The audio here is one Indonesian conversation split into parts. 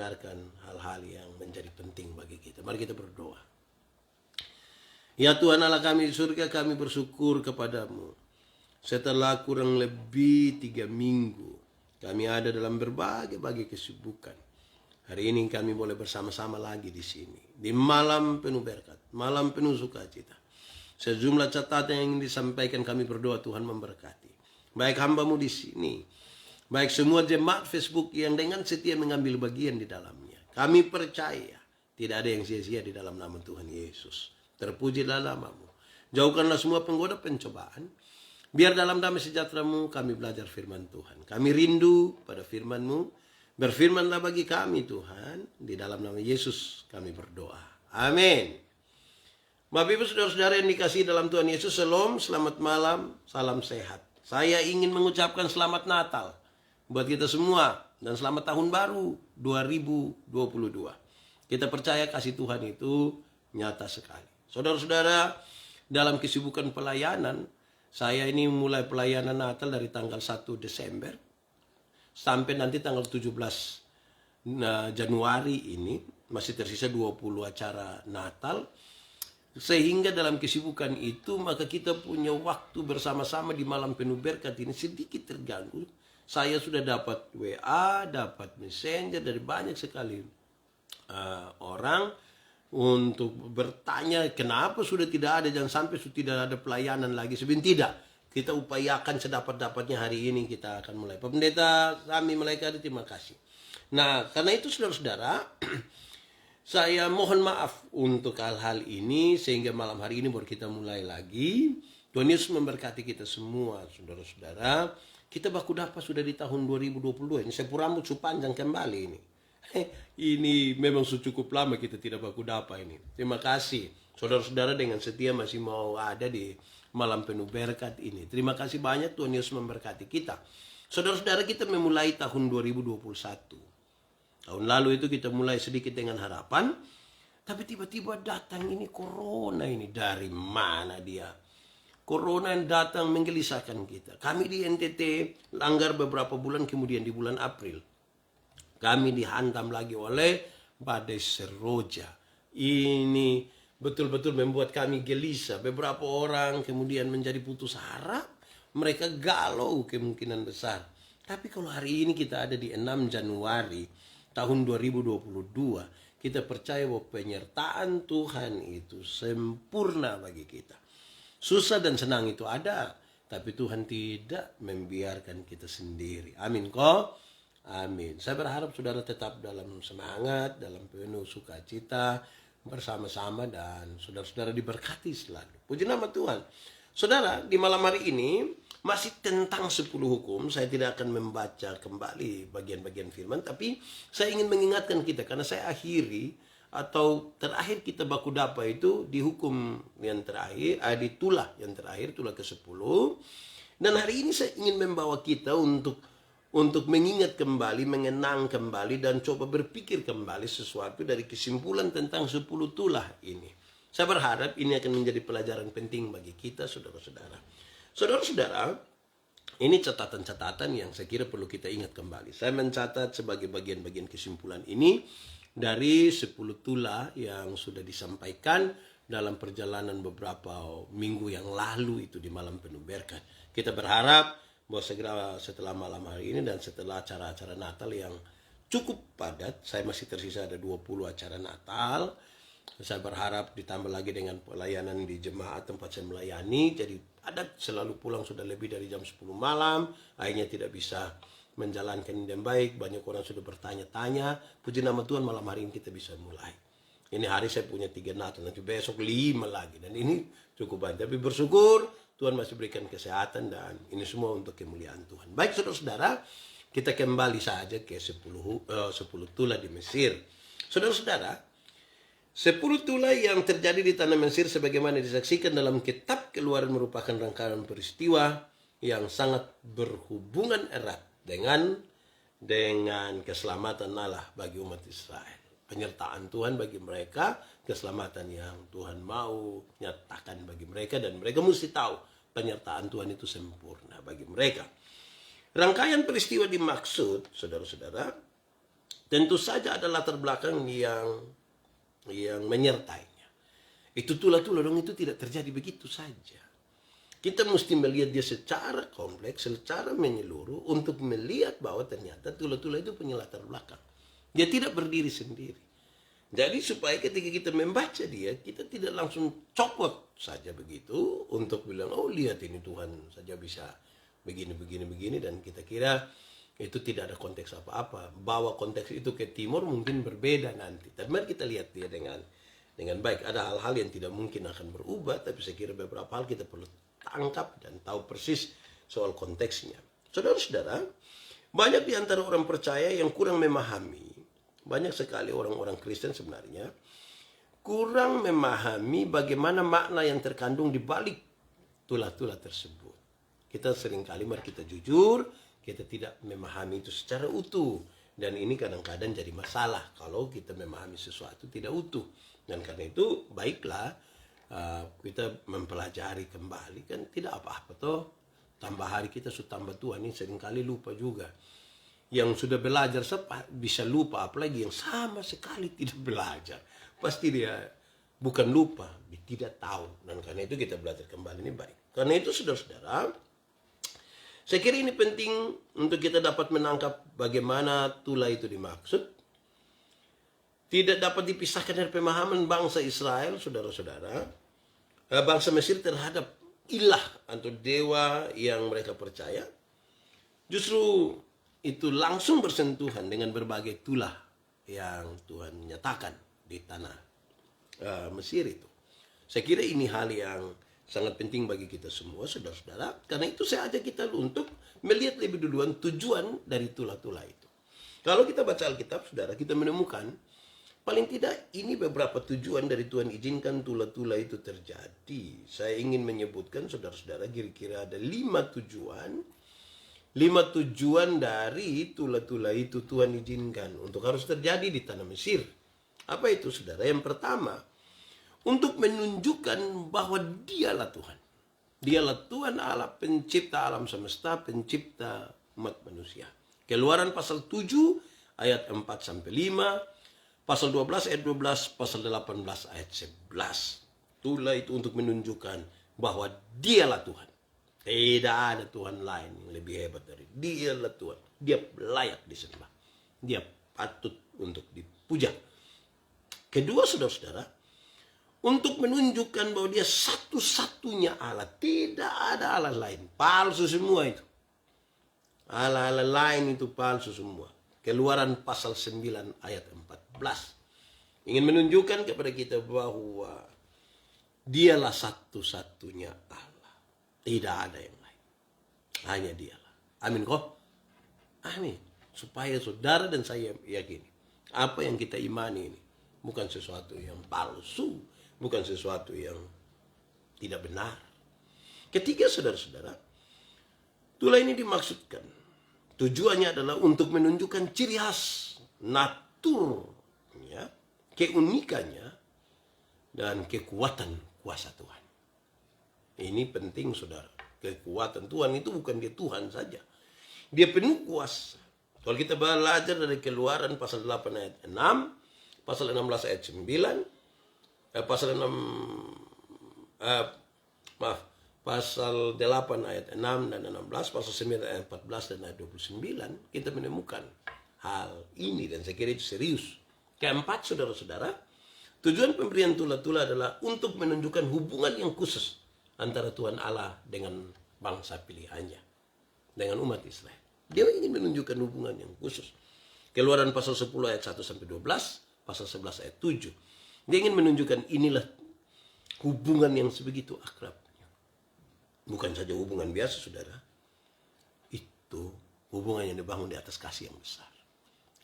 mendengarkan hal-hal yang menjadi penting bagi kita. Mari kita berdoa. Ya Tuhan Allah kami di surga, kami bersyukur kepadamu. Setelah kurang lebih 3 minggu, kami ada dalam berbagai kesibukan. Hari ini kami boleh bersama-sama lagi di sini. Di malam penuh berkat, malam penuh sukacita. Sejumlah catatan yang ingin disampaikan kami berdoa Tuhan memberkati. Baik hamba-Mu di sini, baik semua jemaat Facebook yang dengan setia mengambil bagian di dalamnya. Kami percaya tidak ada yang sia-sia di dalam nama Tuhan Yesus. Terpujilah nama-Mu. Jauhkanlah semua penggoda pencobaan. Biar dalam damai sejahtera-Mu kami belajar firman Tuhan. Kami rindu pada firman-Mu. Berfirmanlah bagi kami Tuhan. Di dalam nama Yesus kami berdoa. Amin. Bapak Ibu saudara-saudara yang dikasihi dalam Tuhan Yesus, Shalom, selamat malam, salam sehat. Saya ingin mengucapkan selamat Natal buat kita semua dan selamat tahun baru 2022. Kita percaya kasih Tuhan itu nyata sekali. Saudara-saudara, dalam kesibukan pelayanan, saya ini mulai pelayanan Natal dari tanggal 1 Desember sampai nanti tanggal 17 Januari ini. Masih tersisa 20 acara Natal. Sehingga dalam kesibukan itu maka kita punya waktu bersama-sama di malam penuh berkat ini sedikit terganggu. Saya sudah dapat WA, dapat messenger dari banyak sekali orang untuk bertanya kenapa sudah tidak ada, jangan sampai sudah tidak ada pelayanan lagi. Sebenarnya tidak, kita upayakan sedapat-dapatnya hari ini kita akan mulai. Pak Pendeta kami malaikat terima kasih. Nah karena itu saudara-saudara, saya mohon maaf untuk hal-hal ini sehingga malam hari ini baru kita mulai lagi. Tuhan Yesus memberkati kita semua saudara-saudara. Kita baku dapat sudah di tahun 2022 ini. Saya rambut panjang kembali ini. Ini memang cukup lama kita tidak baku dapat ini. Terima kasih saudara-saudara dengan setia masih mau ada di malam penuh berkat ini. Terima kasih banyak, Tuhan Yesus memberkati kita. Saudara-saudara, kita memulai tahun 2021. Tahun lalu itu kita mulai sedikit dengan harapan, tapi tiba-tiba datang ini corona ini. Dari mana dia? Corona yang datang menggelisahkan kita. Kami di NTT langgar beberapa bulan, kemudian di bulan April kami dihantam lagi oleh badai seroja. Ini betul-betul membuat kami gelisah. Beberapa orang kemudian menjadi putus harap. Mereka galau kemungkinan besar. Tapi kalau hari ini kita ada di 6 Januari tahun 2022, kita percaya bahwa penyertaan Tuhan itu sempurna bagi kita. Susah dan senang itu ada, tapi Tuhan tidak membiarkan kita sendiri. Amin kok? Amin. Saya berharap saudara tetap dalam semangat, dalam penuh sukacita, bersama-sama dan saudara-saudara diberkati selalu. Puji nama Tuhan. Saudara, di malam hari ini masih tentang 10 hukum. Saya tidak akan membaca kembali bagian-bagian firman, tapi saya ingin mengingatkan kita karena saya akhiri atau terakhir kita baku dapa itu di hukum yang terakhir, di tulah yang terakhir, tulah ke-10. Dan hari ini saya ingin membawa kita untuk mengingat kembali, mengenang kembali dan coba berpikir kembali sesuatu dari kesimpulan tentang 10 tulah ini. Saya berharap ini akan menjadi pelajaran penting bagi kita, saudara-saudara. Saudara-saudara, ini catatan-catatan yang saya kira perlu kita ingat kembali. Saya mencatat sebagai bagian-bagian kesimpulan ini dari 10 tulah yang sudah disampaikan dalam perjalanan beberapa minggu yang lalu itu di malam penuh berkat. Kita berharap bahwa segera setelah malam hari ini dan setelah acara-acara Natal yang cukup padat, saya masih tersisa ada 20 acara Natal. Saya berharap ditambah lagi dengan pelayanan di jemaat tempat saya melayani. Jadi adat selalu pulang sudah lebih dari jam 10 malam. Akhirnya tidak bisa menjalankan dengan baik. Banyak orang sudah bertanya-tanya. Puji nama Tuhan malam hari ini kita bisa mulai. Ini hari saya punya 3 Natal. Nanti besok 5 lagi. Dan ini cukup banyak. Tapi bersyukur Tuhan masih berikan kesehatan. Dan ini semua untuk kemuliaan Tuhan. Baik saudara-saudara. Kita kembali saja ke 10 tulah di Mesir. Saudara-saudara. 10 tulah yang terjadi di tanah Mesir sebagaimana disaksikan dalam kitab Keluaran merupakan rangkaian peristiwa yang sangat berhubungan erat dengan keselamatan Allah bagi umat Israel. Penyertaan Tuhan bagi mereka, keselamatan yang Tuhan mau nyatakan bagi mereka dan mereka mesti tahu penyertaan Tuhan itu sempurna bagi mereka. Rangkaian peristiwa dimaksud, saudara-saudara, tentu saja ada latar belakang yang menyertainya. Itu tulah-tulah dong, itu tidak terjadi begitu saja. Kita mesti melihat dia secara kompleks, secara menyeluruh untuk melihat bahwa ternyata tulah-tulah itu punya latar belakang. Dia tidak berdiri sendiri. Jadi supaya ketika kita membaca dia, kita tidak langsung copot saja begitu untuk bilang, oh lihat ini Tuhan saja bisa begini, dan kita kira itu tidak ada konteks apa-apa. Bawa konteks itu ke timur mungkin berbeda nanti. Tapi mari kita lihat dia dengan baik. Ada hal-hal yang tidak mungkin akan berubah, tapi saya kira beberapa hal kita perlu tangkap dan tahu persis soal konteksnya. Saudara-saudara, banyak di antara orang percaya yang kurang memahami, banyak sekali orang-orang Kristen sebenarnya kurang memahami bagaimana makna yang terkandung di balik tulah-tulah tersebut. Kita seringkali, mari kita jujur, kita tidak memahami itu secara utuh. Dan ini kadang-kadang jadi masalah kalau kita memahami sesuatu tidak utuh. Dan karena itu baiklah kita mempelajari kembali, kan tidak apa-apa toh. Tambah hari kita sudah tambah tua, ini seringkali lupa juga. Yang sudah belajar bisa lupa, apalagi yang sama sekali tidak belajar. Pasti dia bukan lupa, dia tidak tahu. Dan karena itu kita belajar kembali, ini baik. Karena itu saudara-saudara, saya kira ini penting untuk kita dapat menangkap bagaimana tulah itu dimaksud. Tidak dapat dipisahkan dari pemahaman bangsa Israel, saudara-saudara. Bangsa Mesir terhadap ilah atau dewa yang mereka percaya. Justru itu langsung bersentuhan dengan berbagai tulah yang Tuhan nyatakan di tanah Mesir itu. Saya kira ini hal yang sangat penting bagi kita semua, saudara-saudara. Karena itu saya ajak kita untuk melihat lebih duluan tujuan dari tulah-tulah itu. Kalau kita baca Alkitab, saudara, kita menemukan paling tidak ini beberapa tujuan dari Tuhan izinkan tulah-tulah itu terjadi. Saya ingin menyebutkan, saudara-saudara, kira-kira ada 5 tujuan. 5 tujuan dari tulah-tulah itu Tuhan izinkan untuk harus terjadi di tanah Mesir. Apa itu, saudara? Yang pertama, untuk menunjukkan bahwa dialah Tuhan. Dialah Tuhan Allah, pencipta alam semesta, pencipta umat manusia. Keluaran pasal 7 ayat 4-5, pasal 12 ayat 12, pasal 18 ayat 11. Tulah itu untuk menunjukkan bahwa dialah Tuhan. Tidak ada Tuhan lain yang lebih hebat dari dia. Dialah Tuhan. Dia layak disembah. Dia patut untuk dipuja. Kedua, saudara-saudara, untuk menunjukkan bahwa dia satu-satunya Allah. Tidak ada Allah lain. Palsu semua itu. Allah-Allah lain itu palsu semua. Keluaran pasal 9 ayat 14. Ingin menunjukkan kepada kita bahwa dialah satu-satunya Allah. Tidak ada yang lain. Hanya dialah. Amin kok? Amin. Supaya saudara dan saya yakini. Apa yang kita imani ini bukan sesuatu yang palsu. Bukan sesuatu yang tidak benar. Ketiga, saudara-saudara, tulah ini dimaksudkan. Tujuannya adalah untuk menunjukkan ciri khas, naturnya, keunikannya, dan kekuatan kuasa Tuhan. Ini penting, saudara. Kekuatan Tuhan itu bukan dia Tuhan saja. Dia penuh kuasa. Kalau kita belajar dari Keluaran pasal 8 ayat 6, pasal 16 ayat 9, pasal 8 ayat 6 dan 16, pasal 9 ayat 14 dan ayat 29, kita menemukan hal ini dan saya kira itu serius. Keempat, saudara-saudara, tujuan pemberian tulah-tulah adalah untuk menunjukkan hubungan yang khusus antara Tuhan Allah dengan bangsa pilihannya, dengan umat Israel. Dia ingin menunjukkan hubungan yang khusus. Keluaran pasal 10 ayat 1-12, pasal 11 ayat 7. Dia ingin menunjukkan inilah hubungan yang sebegitu akrabnya. Bukan saja hubungan biasa, saudara. Itu hubungan yang dibangun di atas kasih yang besar.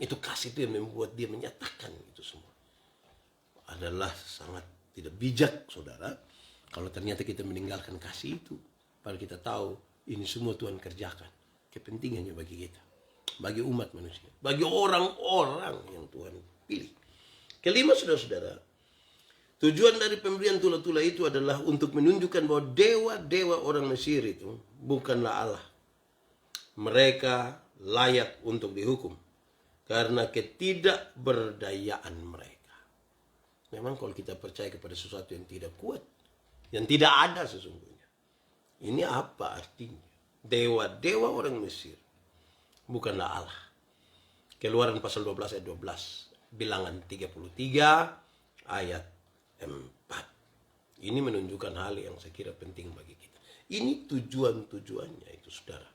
Itu kasih itu yang membuat dia menyatakan itu semua. Adalah sangat tidak bijak, saudara, kalau ternyata kita meninggalkan kasih itu. Padahal kita tahu ini semua Tuhan kerjakan. Kepentingannya bagi kita. Bagi umat manusia. Bagi orang-orang yang Tuhan pilih. Kelima, saudara-saudara, tujuan dari pemberian tulah-tulah itu adalah untuk menunjukkan bahwa dewa-dewa orang Mesir itu bukanlah Allah. Mereka layak untuk dihukum. karena ketidakberdayaan mereka. Memang kalau kita percaya kepada sesuatu yang tidak kuat, yang tidak ada sesungguhnya, ini apa artinya? Dewa-dewa orang Mesir bukanlah Allah. Keluaran pasal 12 ayat 12, bilangan 33 ayat 4. Ini menunjukkan hal yang saya kira penting bagi kita. Ini tujuannya itu, saudara.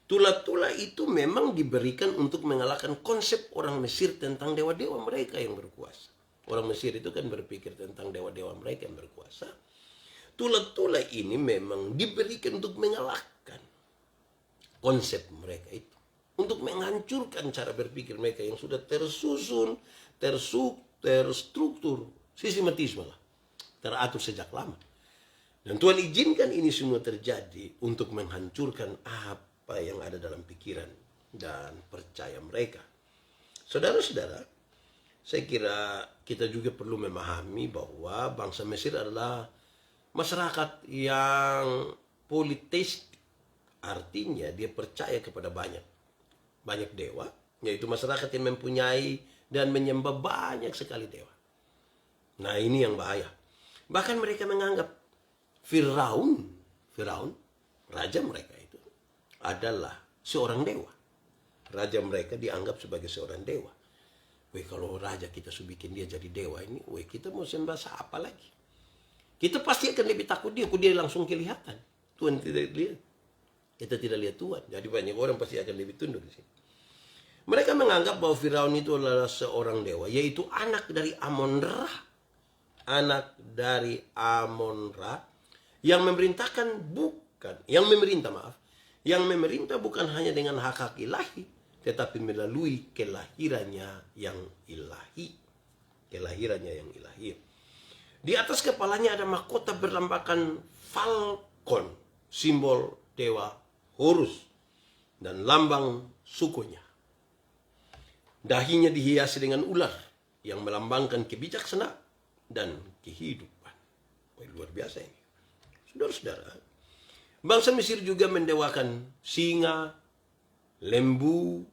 Tula-tula itu memang diberikan untuk mengalahkan konsep orang Mesir tentang dewa-dewa mereka yang berkuasa. Orang Mesir itu kan berpikir tentang dewa-dewa mereka yang berkuasa. Tula-tula ini memang diberikan untuk mengalahkan konsep mereka itu. Untuk menghancurkan cara berpikir mereka yang sudah tersusun, terstruktur, sistematisme lah. Teratur sejak lama. Dan Tuhan izinkan ini semua terjadi untuk menghancurkan apa yang ada dalam pikiran dan percaya mereka. Saudara-saudara, saya kira kita juga perlu memahami bahwa bangsa Mesir adalah masyarakat yang politeistik. Artinya dia percaya kepada banyak dewa, yaitu masyarakat yang mempunyai dan menyembah banyak sekali dewa. Nah, ini yang bahaya. Bahkan mereka menganggap Firaun, raja mereka itu adalah seorang dewa. Raja mereka dianggap sebagai seorang dewa. Kalau raja kita bikin dia jadi dewa ini, kita mau sembah siapa lagi? Kita pasti akan lebih takut dia, dia langsung kelihatan. Tuhan tidak lihat. Kita tidak lihat Tuhan. Jadi banyak orang pasti akan lebih tunduk di sini. Mereka menganggap bahwa Firaun itu adalah seorang dewa, yaitu anak dari Amon-Ra. Anak dari Amon-Ra yang memerintah bukan hanya dengan hak-hak ilahi, tetapi melalui kelahirannya yang ilahi. Di atas kepalanya ada mahkota berlambangkan falcon, simbol dewa Horus, dan lambang sukunya. Dahinya dihiasi dengan ular yang melambangkan kebijaksanaan dan kehidupan. Luar biasa ini. Saudara-saudara, bangsa Mesir juga mendewakan singa, lembu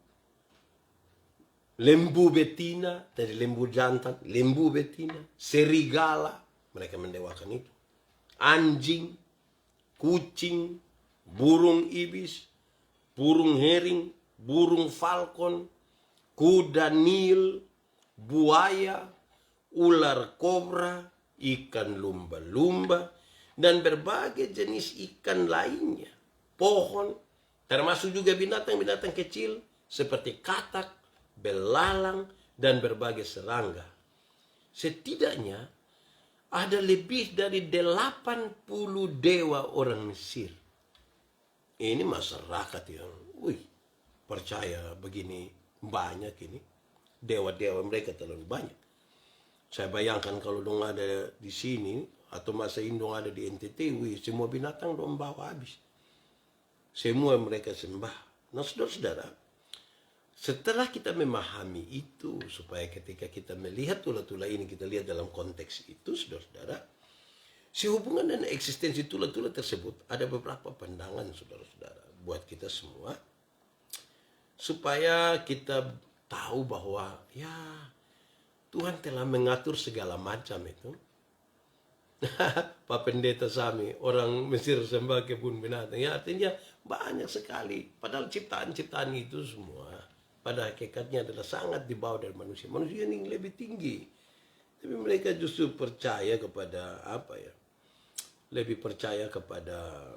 betina, dari lembu jantan, lembu betina, serigala, mereka mendewakan itu. Anjing, kucing, burung ibis, burung hering, burung falcon, kuda Nil, buaya, ular kobra, ikan lumba-lumba, dan berbagai jenis ikan lainnya. Pohon, termasuk juga binatang-binatang kecil seperti katak, belalang, dan berbagai serangga. Setidaknya ada lebih dari 80 dewa orang Mesir. Ini masyarakat yang percaya begini banyak ini. Dewa-dewa mereka terlalu banyak. Saya bayangkan kalau dong ada di sini, atau masa ini dong ada di NTT, semua binatang dong bawa habis. Semua mereka sembah. Nah, saudara-saudara, setelah kita memahami itu, supaya ketika kita melihat tula-tula ini, kita lihat dalam konteks itu, saudara-saudara, sehubungan dan eksistensi tula-tula tersebut, ada beberapa pandangan, saudara-saudara, buat kita semua, supaya kita tahu bahwa Tuhan telah mengatur segala macam itu. Pak Pendeta Sami, orang Mesir sembah kebun binatang. Artinya banyak sekali. Padahal ciptaan-ciptaan itu semua pada hakikatnya adalah sangat di bawah dari manusia. Manusia ini lebih tinggi. Tapi mereka justru percaya kepada lebih percaya kepada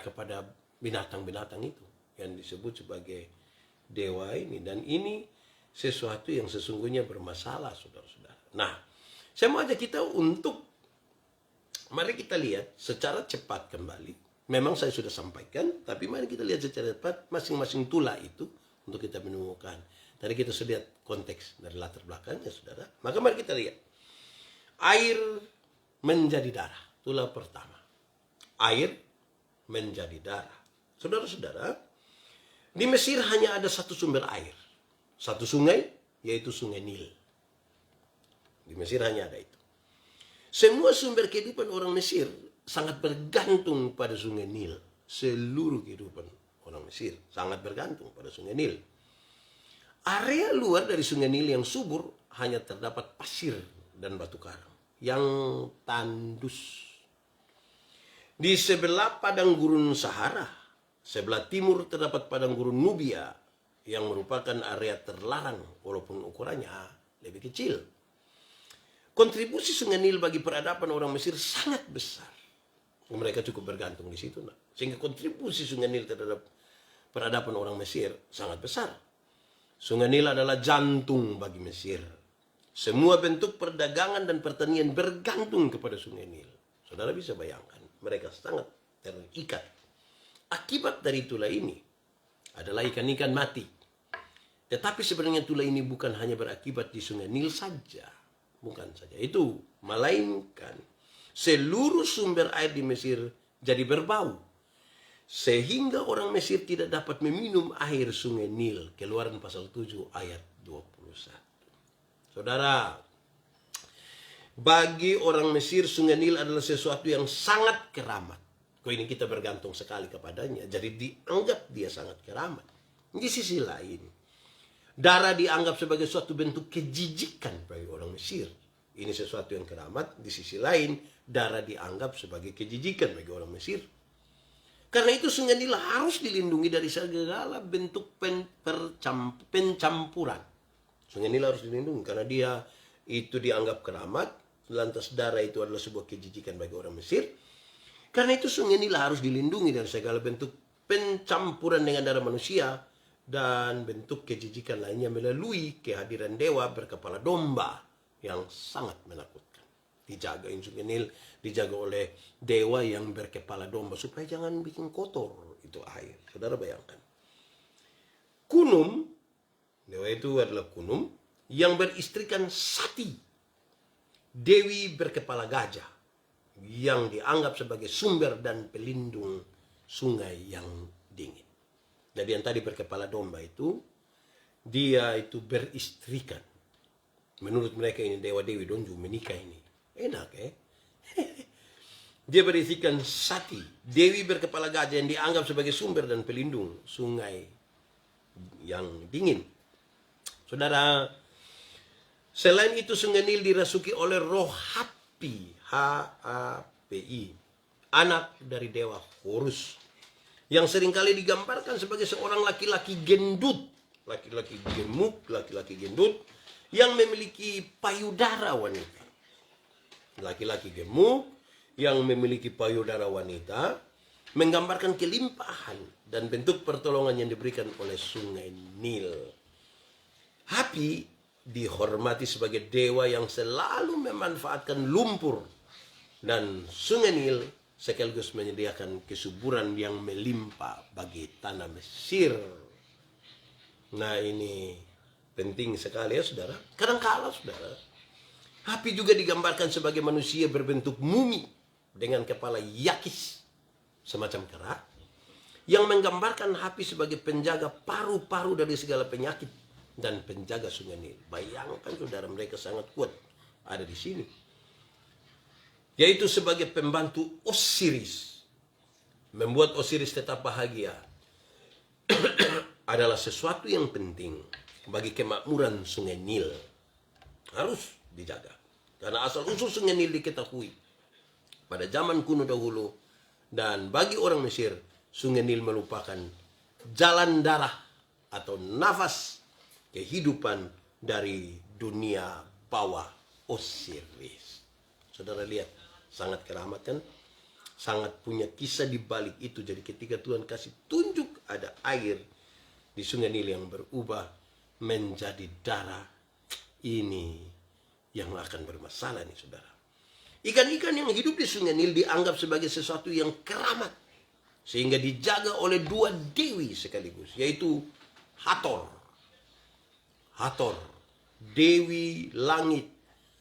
kepada binatang-binatang itu yang disebut sebagai dewa ini. Dan ini sesuatu yang sesungguhnya bermasalah, saudara-saudara. Nah, saya mau ajak kita untuk mari kita lihat secara cepat kembali. Memang saya sudah sampaikan, tapi mari kita lihat secara cepat masing-masing tula itu untuk kita menemukan. Tadi kita sudah lihat konteks dari latar belakangnya, saudara. Maka mari kita lihat. Air menjadi darah. Tula pertama. Air menjadi darah. Saudara-saudara, di Mesir hanya ada satu sumber air. Satu sungai, yaitu sungai Nil. Di Mesir hanya ada itu. Semua sumber kehidupan orang Mesir sangat bergantung pada sungai Nil. Seluruh kehidupan orang Mesir. Sangat bergantung pada Sungai Nil. Area luar dari Sungai Nil yang subur hanya terdapat pasir dan batu karang yang tandus. Di sebelah padang gurun Sahara, sebelah timur terdapat padang gurun Nubia yang merupakan area terlarang walaupun ukurannya lebih kecil. Kontribusi Sungai Nil bagi peradaban orang Mesir sangat besar. Mereka cukup bergantung di situ. Sehingga kontribusi Sungai Nil terhadap peradaban orang Mesir sangat besar. Sungai Nil adalah jantung bagi Mesir. Semua bentuk perdagangan dan pertanian bergantung kepada Sungai Nil. Saudara bisa bayangkan, mereka sangat terikat. Akibat dari tulah ini adalah ikan-ikan mati. Tetapi sebenarnya tulah ini bukan hanya berakibat di Sungai Nil saja. Bukan saja itu, melainkan seluruh sumber air di Mesir jadi berbau. Sehingga orang Mesir tidak dapat meminum air Sungai Nil. Keluaran pasal 7 ayat 21. Saudara, bagi orang Mesir Sungai Nil adalah sesuatu yang sangat keramat. Kok ini kita bergantung sekali kepadanya. Jadi dianggap dia sangat keramat. Di sisi lain, darah dianggap sebagai suatu bentuk kejijikan bagi orang Mesir. Ini sesuatu yang keramat. Di sisi lain, darah dianggap sebagai kejijikan bagi orang Mesir. Karena itu Sungai Nil harus dilindungi dari segala bentuk pencampuran. Sungai Nil harus dilindungi karena dia itu dianggap keramat. Lantas darah itu adalah sebuah kejijikan bagi orang Mesir. Karena itu Sungai Nil harus dilindungi dari segala bentuk pencampuran dengan darah manusia dan bentuk kejijikan lainnya melalui kehadiran dewa berkepala domba yang sangat menakutkan. Dijagain Sungai Nil, dijaga oleh dewa yang berkepala domba supaya jangan bikin kotor itu air. Saudara bayangkan. Kunum, dewa itu adalah Kunum yang beristrikan Sati, dewi berkepala gajah yang dianggap sebagai sumber dan pelindung sungai yang dingin. Jadi yang tadi berkepala domba itu, dia itu beristrikan. Menurut mereka ini dewa-dewi donju menikah ini. Enak Dia beristrikan Sati, dewi berkepala gajah yang dianggap sebagai sumber dan pelindung sungai yang dingin. Saudara, selain itu Sungai Nil dirasuki oleh roh Hapi, H-A-P-I, anak dari dewa Horus, yang seringkali digambarkan sebagai seorang laki-laki gendut, laki-laki gemuk, laki-laki gendut, yang memiliki payudara wanita. Laki-laki gemuk yang memiliki payudara wanita menggambarkan kelimpahan dan bentuk pertolongan yang diberikan oleh Sungai Nil. Hapi dihormati sebagai dewa yang selalu memanfaatkan lumpur, dan Sungai Nil sekaligus menyediakan kesuburan yang melimpah bagi tanah Mesir. Nah, ini penting sekali ya saudara. Kadang-kala saudara, Hapi juga digambarkan sebagai manusia berbentuk mumi dengan kepala yakis semacam kera, yang menggambarkan Hapi sebagai penjaga paru-paru dari segala penyakit dan penjaga Sungai Nil. Bayangkan saudara, mereka sangat kuat ada di sini. Yaitu sebagai pembantu Osiris. Membuat Osiris tetap bahagia adalah sesuatu yang penting bagi kemakmuran Sungai Nil. Harus dijaga. Karena asal-usul Sungai Nil diketahui pada zaman kuno dahulu, dan bagi orang Mesir, Sungai Nil merupakan jalan darah atau nafas kehidupan dari dunia bawah Osiris. Saudara lihat, sangat keramat kan? Sangat punya kisah di balik itu. Jadi ketika Tuhan kasih tunjuk ada air di Sungai Nil yang berubah menjadi darah, ini yang akan bermasalah nih saudara. Ikan-ikan yang hidup di Sungai Nil dianggap sebagai sesuatu yang keramat, sehingga dijaga oleh dua dewi sekaligus, yaitu Hathor, dewi langit,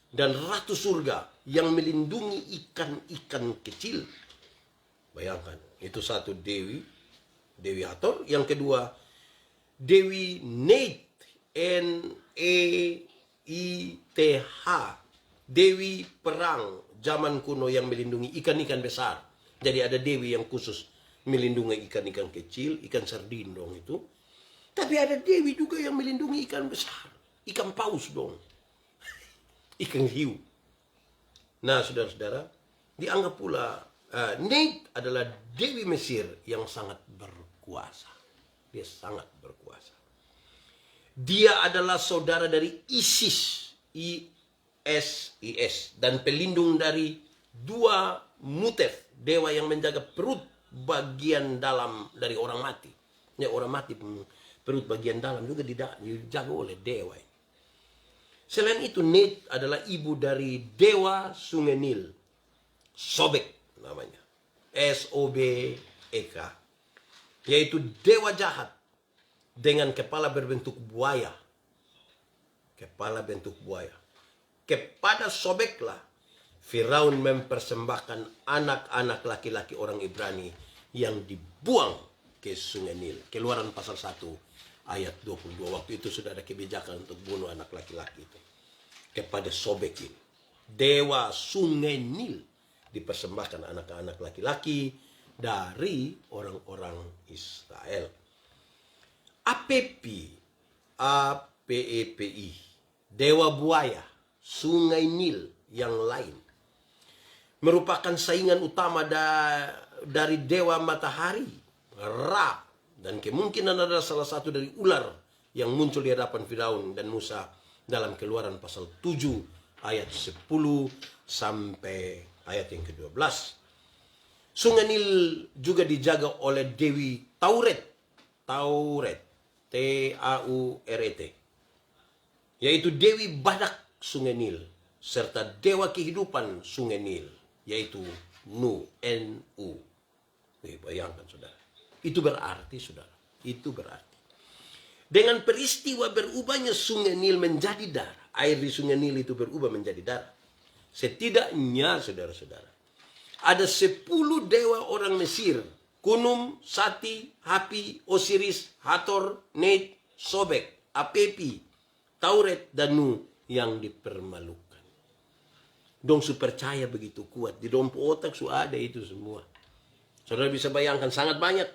dan ratu surga yang melindungi ikan-ikan kecil. Bayangkan, itu satu dewi Hathor. Yang kedua, dewi Neith, N-E-I-T-H, dewi perang zaman kuno yang melindungi ikan-ikan besar. Jadi ada dewi yang khusus melindungi ikan-ikan kecil, ikan sardin dong itu. Tapi ada dewi juga yang melindungi ikan besar, ikan paus dong, ikan hiu. Nah, saudara-saudara, dianggap pula Neit adalah dewi Mesir yang sangat berkuasa. Dia sangat berkuasa. Dia adalah saudara dari Isis, ISIS, dan pelindung dari dua Mutef, dewa yang menjaga perut bagian dalam dari orang mati. Ya, orang mati perut bagian dalam juga dijaga oleh dewa. Selain itu, Neit adalah ibu dari dewa Sungai Nil, Sobek namanya, SOBEK, yaitu dewa jahat dengan kepala berbentuk buaya. Kepala bentuk buaya. Kepada Sobeklah Firaun mempersembahkan anak-anak laki-laki orang Ibrani yang dibuang ke Sungai Nil. Keluaran pasal 1 ayat 22. Waktu itu sudah ada kebijakan untuk bunuh anak laki-laki itu. Kepada Sobek ini, dewa Sungai Nil, dipersembahkan anak-anak laki-laki dari orang-orang Israel. APEPI, dewa buaya Sungai Nil yang lain, merupakan saingan utama dari dewa matahari, Ra, dan kemungkinan adalah salah satu dari ular yang muncul di hadapan Firaun dan Musa dalam Keluaran pasal 7 ayat 10 sampai ayat yang ke-12. Sungai Nil juga dijaga oleh Dewi Tauret, Tauret, yaitu Dewi Badak Sungai Nil, serta Dewa Kehidupan Sungai Nil, yaitu Nu, N-U. Bayangkan, saudara. Itu berarti, saudara, itu berarti dengan peristiwa berubahnya Sungai Nil menjadi darah, air di Sungai Nil itu berubah menjadi darah. Setidaknya, saudara-saudara, ada 10 dewa orang Mesir, Kunum, Sati, Hapi, Osiris, Hathor, Neit, Sobek, Apepi, Tauret, dan Nu yang dipermalukan. Dong su percaya begitu kuat, di dalam otak su ada itu semua. Saudara bisa bayangkan, sangat banyak.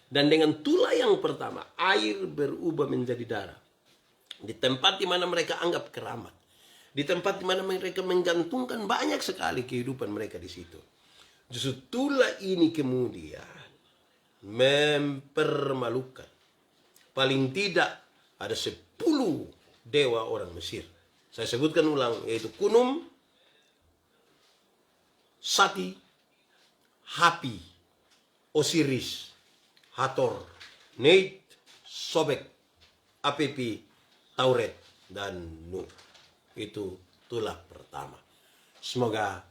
Dan dengan tulah yang pertama, air berubah menjadi darah. Di tempat di mana mereka anggap keramat, di tempat di mana mereka menggantungkan banyak sekali kehidupan mereka di situ. Justru tulah ini kemudian mempermalukan. Paling tidak ada 10 dewa orang Mesir. Saya sebutkan ulang, yaitu Kunum, Sati, Hapi, Osiris, Hathor, Neit, Sobek, Apepi, Tauret, dan Nu. Itu tulah pertama. Semoga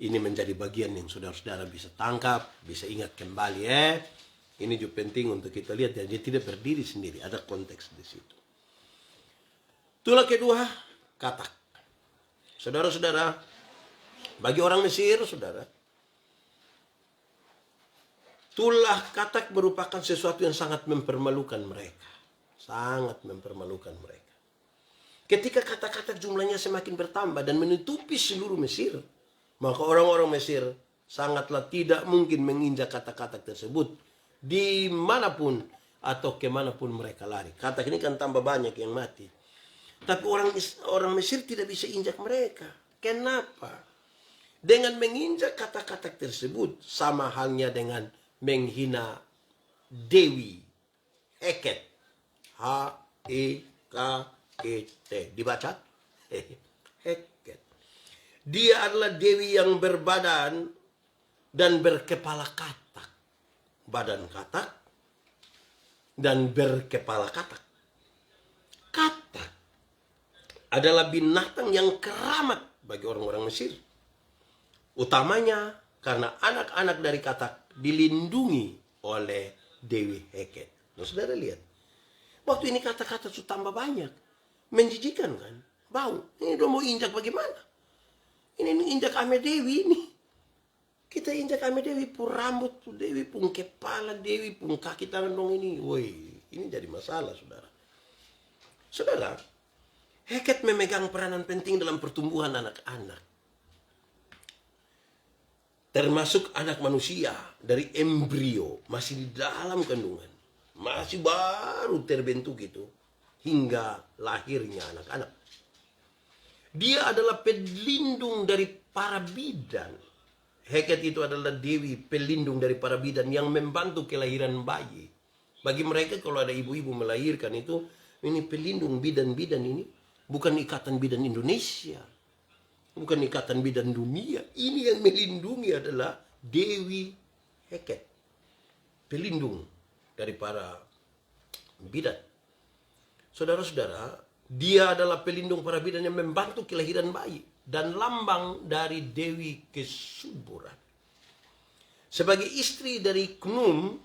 ini menjadi bagian yang saudara-saudara bisa tangkap, bisa ingat kembali. Ini juga penting untuk kita lihat, dan dia tidak berdiri sendiri, ada konteks di situ. Tulah kedua, katak. Saudara-saudara, bagi orang Mesir, saudara, tulah katak merupakan sesuatu yang sangat mempermalukan mereka. Sangat mempermalukan mereka. Ketika kata-kata jumlahnya semakin bertambah dan menutupi seluruh Mesir, maka orang-orang Mesir sangatlah tidak mungkin menginjak kata-kata tersebut dimanapun atau kemanapun mereka lari. Katak ini kan tambah banyak yang mati. Tapi orang Mesir tidak bisa injak mereka. Kenapa? Dengan menginjak kata-kata tersebut sama halnya dengan menghina Dewi Heket. H-E-K-E-T. Dibaca? Heket. Dia adalah dewi yang berbadan dan berkepala katak. Badan katak dan berkepala katak. Katak adalah binatang yang keramat bagi orang-orang Mesir. Utamanya karena anak-anak dari katak dilindungi oleh Dewi Heket. Nah, saudara lihat. Waktu ini kata-kata sudah tambah banyak. Menjijikan kan? Bau. Ini udah mau injak bagaimana? Ini injak ame Dewi ini. Kita injak ame Dewi pun rambut, Dewi pun kepala, Dewi pun kaki tangan dong ini. Woi, ini jadi masalah, saudara. Saudara, Heket memegang peranan penting dalam pertumbuhan anak-anak. termasuk anak manusia dari embrio, masih di dalam kandungan, masih baru terbentuk itu, hingga lahirnya anak-anak. Dia adalah pelindung dari para bidan. Heket itu adalah dewi pelindung dari para bidan yang membantu kelahiran bayi. Bagi mereka kalau ada ibu-ibu melahirkan itu, ini pelindung bidan-bidan ini. Bukan ikatan bidan Indonesia. Bukan ikatan bidan dunia. Ini yang melindungi adalah Dewi Heket. Pelindung dari para bidan. Saudara-saudara, dia adalah pelindung para bidan yang membantu kelahiran bayi. Dan lambang dari Dewi Kesuburan. Sebagai istri dari Khnum,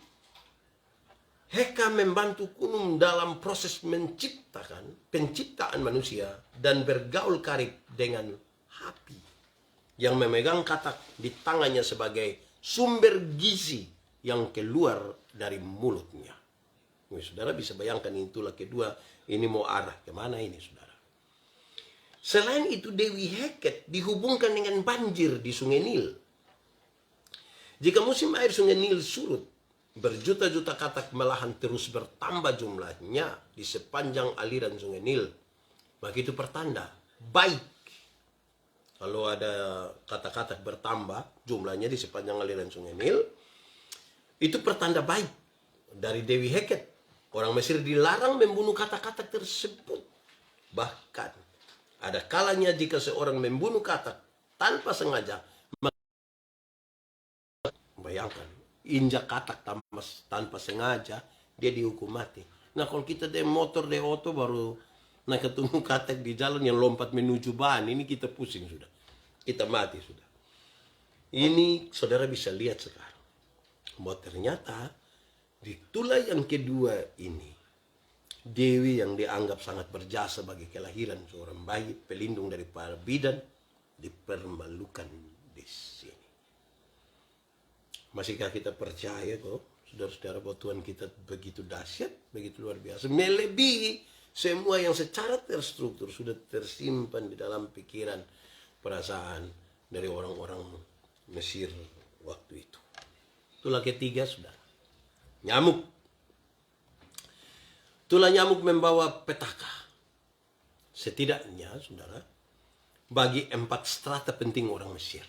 Heka membantu Khnum dalam proses penciptaan manusia dan bergaul karib dengan Hapi yang memegang katak di tangannya sebagai sumber gizi yang keluar dari mulutnya. Saudara bisa bayangkan itulah kedua, ini mau arah kemana ini saudara. Selain itu Dewi Heket dihubungkan dengan banjir di Sungai Nil. Jika musim air Sungai Nil surut, berjuta-juta katak malahan terus bertambah jumlahnya di sepanjang aliran Sungai Nil. Maka itu pertanda baik. Kalau ada katak-katak bertambah jumlahnya di sepanjang aliran Sungai Nil, itu pertanda baik dari Dewi Heket. Orang Mesir dilarang membunuh katak-katak tersebut. Bahkan ada kalanya jika seorang membunuh katak tanpa sengaja, bayangkan, injak katak tanpa sengaja, dia dihukum mati. Nah kalau kita de motor de auto baru ketemu katak di jalan yang lompat menuju bahan, ini kita pusing sudah. Kita mati sudah. Ini saudara bisa lihat sekarang. Bahwa ternyata di tulai yang kedua ini, Dewi yang dianggap sangat berjasa bagi kelahiran seorang bayi, pelindung dari para bidan, dipermalukan di sini. Masihkah kita percaya kok, saudara-saudara, bahwa Tuhan kita begitu dahsyat, begitu luar biasa, melebihi semua yang secara terstruktur sudah tersimpan di dalam pikiran, perasaan dari orang-orang Mesir waktu itu. Itulah ketiga, saudara. Nyamuk. Itulah nyamuk membawa petaka. Setidaknya, saudara, bagi 4 strata penting orang Mesir.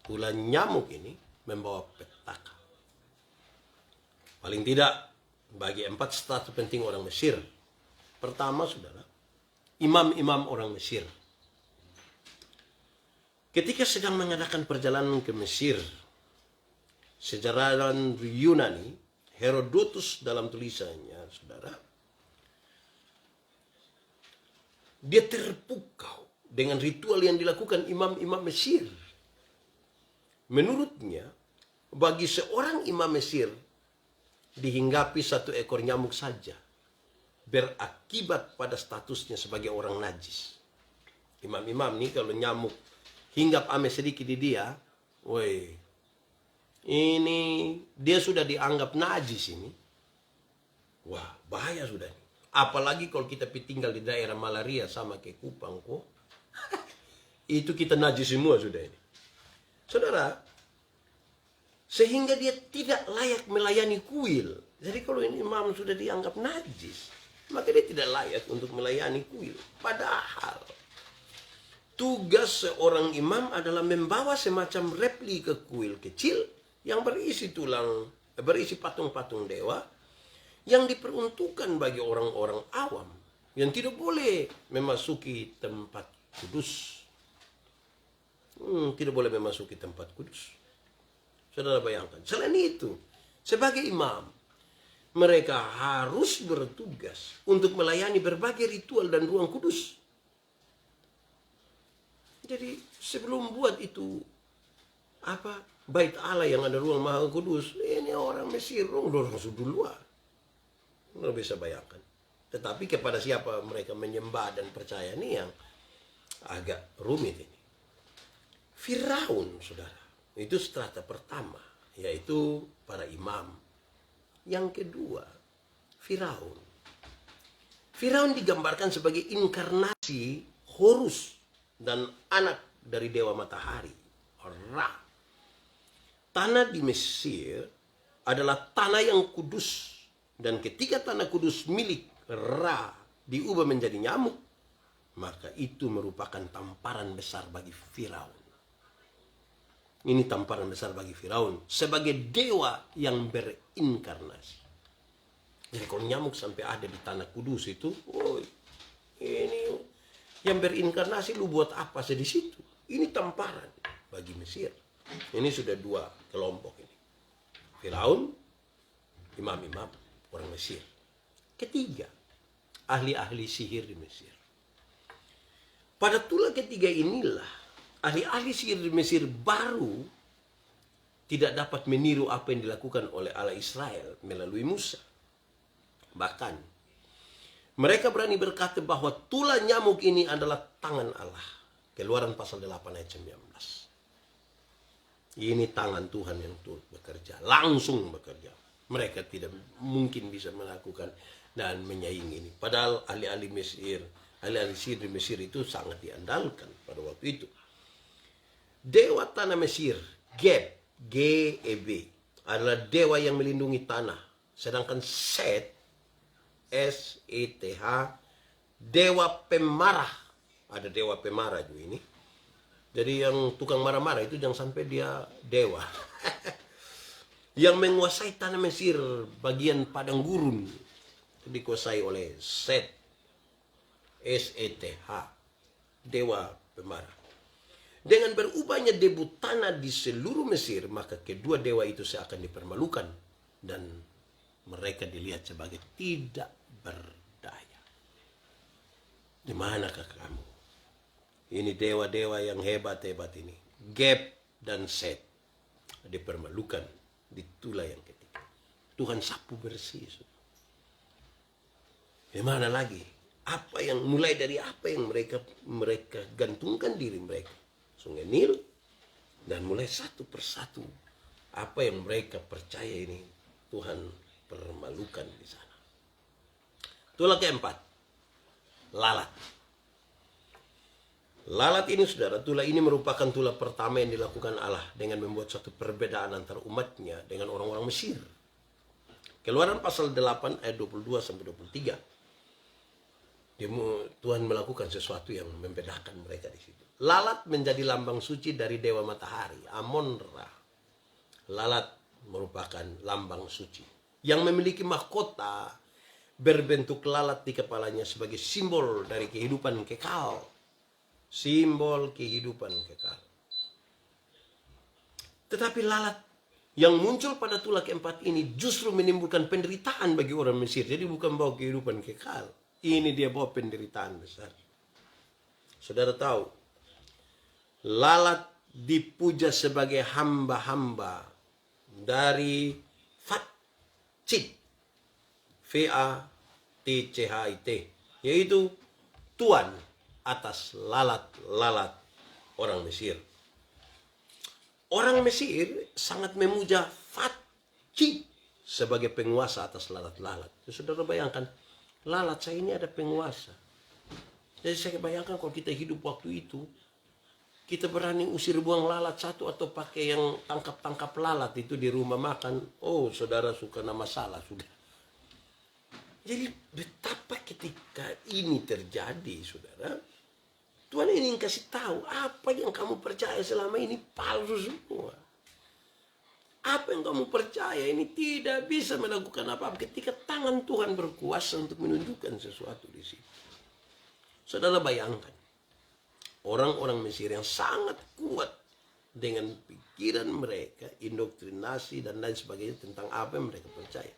Itulah nyamuk ini membawa petaka. Paling tidak bagi 4 strata penting orang Mesir. Pertama, saudara, imam-imam orang Mesir. Ketika sedang mengadakan perjalanan ke Mesir, sejarawan Yunani, Herodotus dalam tulisannya, saudara, dia terpukau dengan ritual yang dilakukan imam-imam Mesir. Menurutnya, bagi seorang imam Mesir, dihinggapi 1 ekor nyamuk saja berakibat pada statusnya sebagai orang najis. Imam-imam nih kalau nyamuk hinggap ame sedikit di dia, woi, ini dia sudah dianggap najis ini. Wah, bahaya sudah. Apalagi kalau kita tinggal di daerah malaria sama kayak Kupang kok. Itu kita najis semua sudah ini. Saudara, sehingga dia tidak layak melayani kuil. Jadi kalau ini imam sudah dianggap najis, maka dia tidak layak untuk melayani kuil. Padahal tugas seorang imam adalah membawa semacam replika kuil kecil yang berisi patung-patung dewa yang diperuntukkan bagi orang-orang awam yang tidak boleh memasuki tempat kudus. Tidak boleh memasuki tempat kudus. Saudara bayangkan. Selain itu, sebagai imam, mereka harus bertugas untuk melayani berbagai ritual dan ruang kudus. Jadi sebelum buat itu bait Allah yang ada ruang maha kudus, ini orang Mesir, orang duluan. Nggak bisa bayangkan. Tetapi kepada siapa mereka menyembah dan percaya ini yang agak rumit ini. Firaun, saudara, itu strata pertama, yaitu para imam. Yang kedua, Firaun. Firaun digambarkan sebagai inkarnasi Horus dan anak dari dewa matahari, Ra. tanah di Mesir adalah tanah yang kudus. Dan ketika tanah kudus milik Ra diubah menjadi nyamuk, maka itu merupakan tamparan besar bagi Firaun. Ini tamparan besar bagi Firaun sebagai dewa yang berinkarnasi. Jadi kalau nyamuk sampai ada di tanah kudus itu, oh, ini yang berinkarnasi lu buat apa sih di situ? Ini tamparan bagi Mesir. Ini sudah dua kelompok ini. Firaun, imam-imam orang Mesir. Ketiga, ahli-ahli sihir di Mesir. Pada tulah ketiga inilah ahli-ahli sihir di Mesir baru tidak dapat meniru apa yang dilakukan oleh Allah Israel melalui Musa. Bahkan mereka berani berkata bahwa tulah nyamuk ini adalah tangan Allah. Keluaran pasal 8 ayat 19. Ini tangan Tuhan yang turut bekerja, langsung bekerja. Mereka tidak mungkin bisa melakukan dan menyaingi ini. Padahal ahli-ahli Mesir, ahli-ahli sihir di Mesir itu sangat diandalkan pada waktu itu. Dewa tanah Mesir, Geb, G-E-B, adalah dewa yang melindungi tanah. Sedangkan Set, S-E-T-H, dewa pemarah. Ada dewa pemarah juga ini. Jadi yang tukang marah-marah itu jangan sampai dia dewa. Yang menguasai tanah Mesir bagian padang gurun dikuasai oleh Set, S-E-T-H, dewa pemarah. Dengan berubahnya debu tanah di seluruh Mesir, maka kedua dewa itu seakan dipermalukan dan mereka dilihat sebagai tidak berdaya. Di manakah kamu? Ini dewa-dewa yang hebat-hebat ini. Geb dan Set dipermalukan di tulah yang ketiga. Tuhan sapu bersih. Gimana lagi? Apa yang mulai dari apa yang mereka gantungkan diri mereka? Sungai Nil, dan mulai satu persatu apa yang mereka percaya ini Tuhan permalukan di sana. Tulah keempat, lalat. Lalat ini saudara, tulah ini merupakan tulah pertama yang dilakukan Allah dengan membuat suatu perbedaan antara umatnya dengan orang-orang Mesir. Keluaran pasal 8 ayat 22 sampai 23. Tuhan melakukan sesuatu yang membedakan mereka di situ. Lalat menjadi lambang suci dari dewa matahari, Amon-Ra. Lalat merupakan lambang suci yang memiliki mahkota berbentuk lalat di kepalanya sebagai simbol dari kehidupan kekal. Simbol kehidupan kekal. Tetapi lalat yang muncul pada tulah keempat ini justru menimbulkan penderitaan bagi orang Mesir. Jadi bukan bawa kehidupan kekal. Ini dia bawa penderitaan besar. Saudara tahu, lalat dipuja sebagai hamba-hamba dari Fatchit, V-A-T-C-H-I-T, yaitu Tuan atas lalat-lalat orang Mesir. Orang Mesir sangat memuja Fatchit sebagai penguasa atas lalat-lalat. Saudara bayangkan, lalat saya ini ada penguasa. Jadi saya bayangkan kalau kita hidup waktu itu, kita berani usir buang lalat satu atau pakai yang tangkap-tangkap lalat itu di rumah makan. Oh, saudara suka nama salah sudah. Jadi betapa ketika ini terjadi, saudara, Tuhan ingin kasih tahu apa yang kamu percaya selama ini palsu semua. Apa yang kamu percaya ini tidak bisa melakukan apa-apa ketika tangan Tuhan berkuasa untuk menunjukkan sesuatu di situ. Saudara bayangkan, orang-orang Mesir yang sangat kuat dengan pikiran mereka, indoktrinasi dan lain sebagainya tentang apa yang mereka percaya.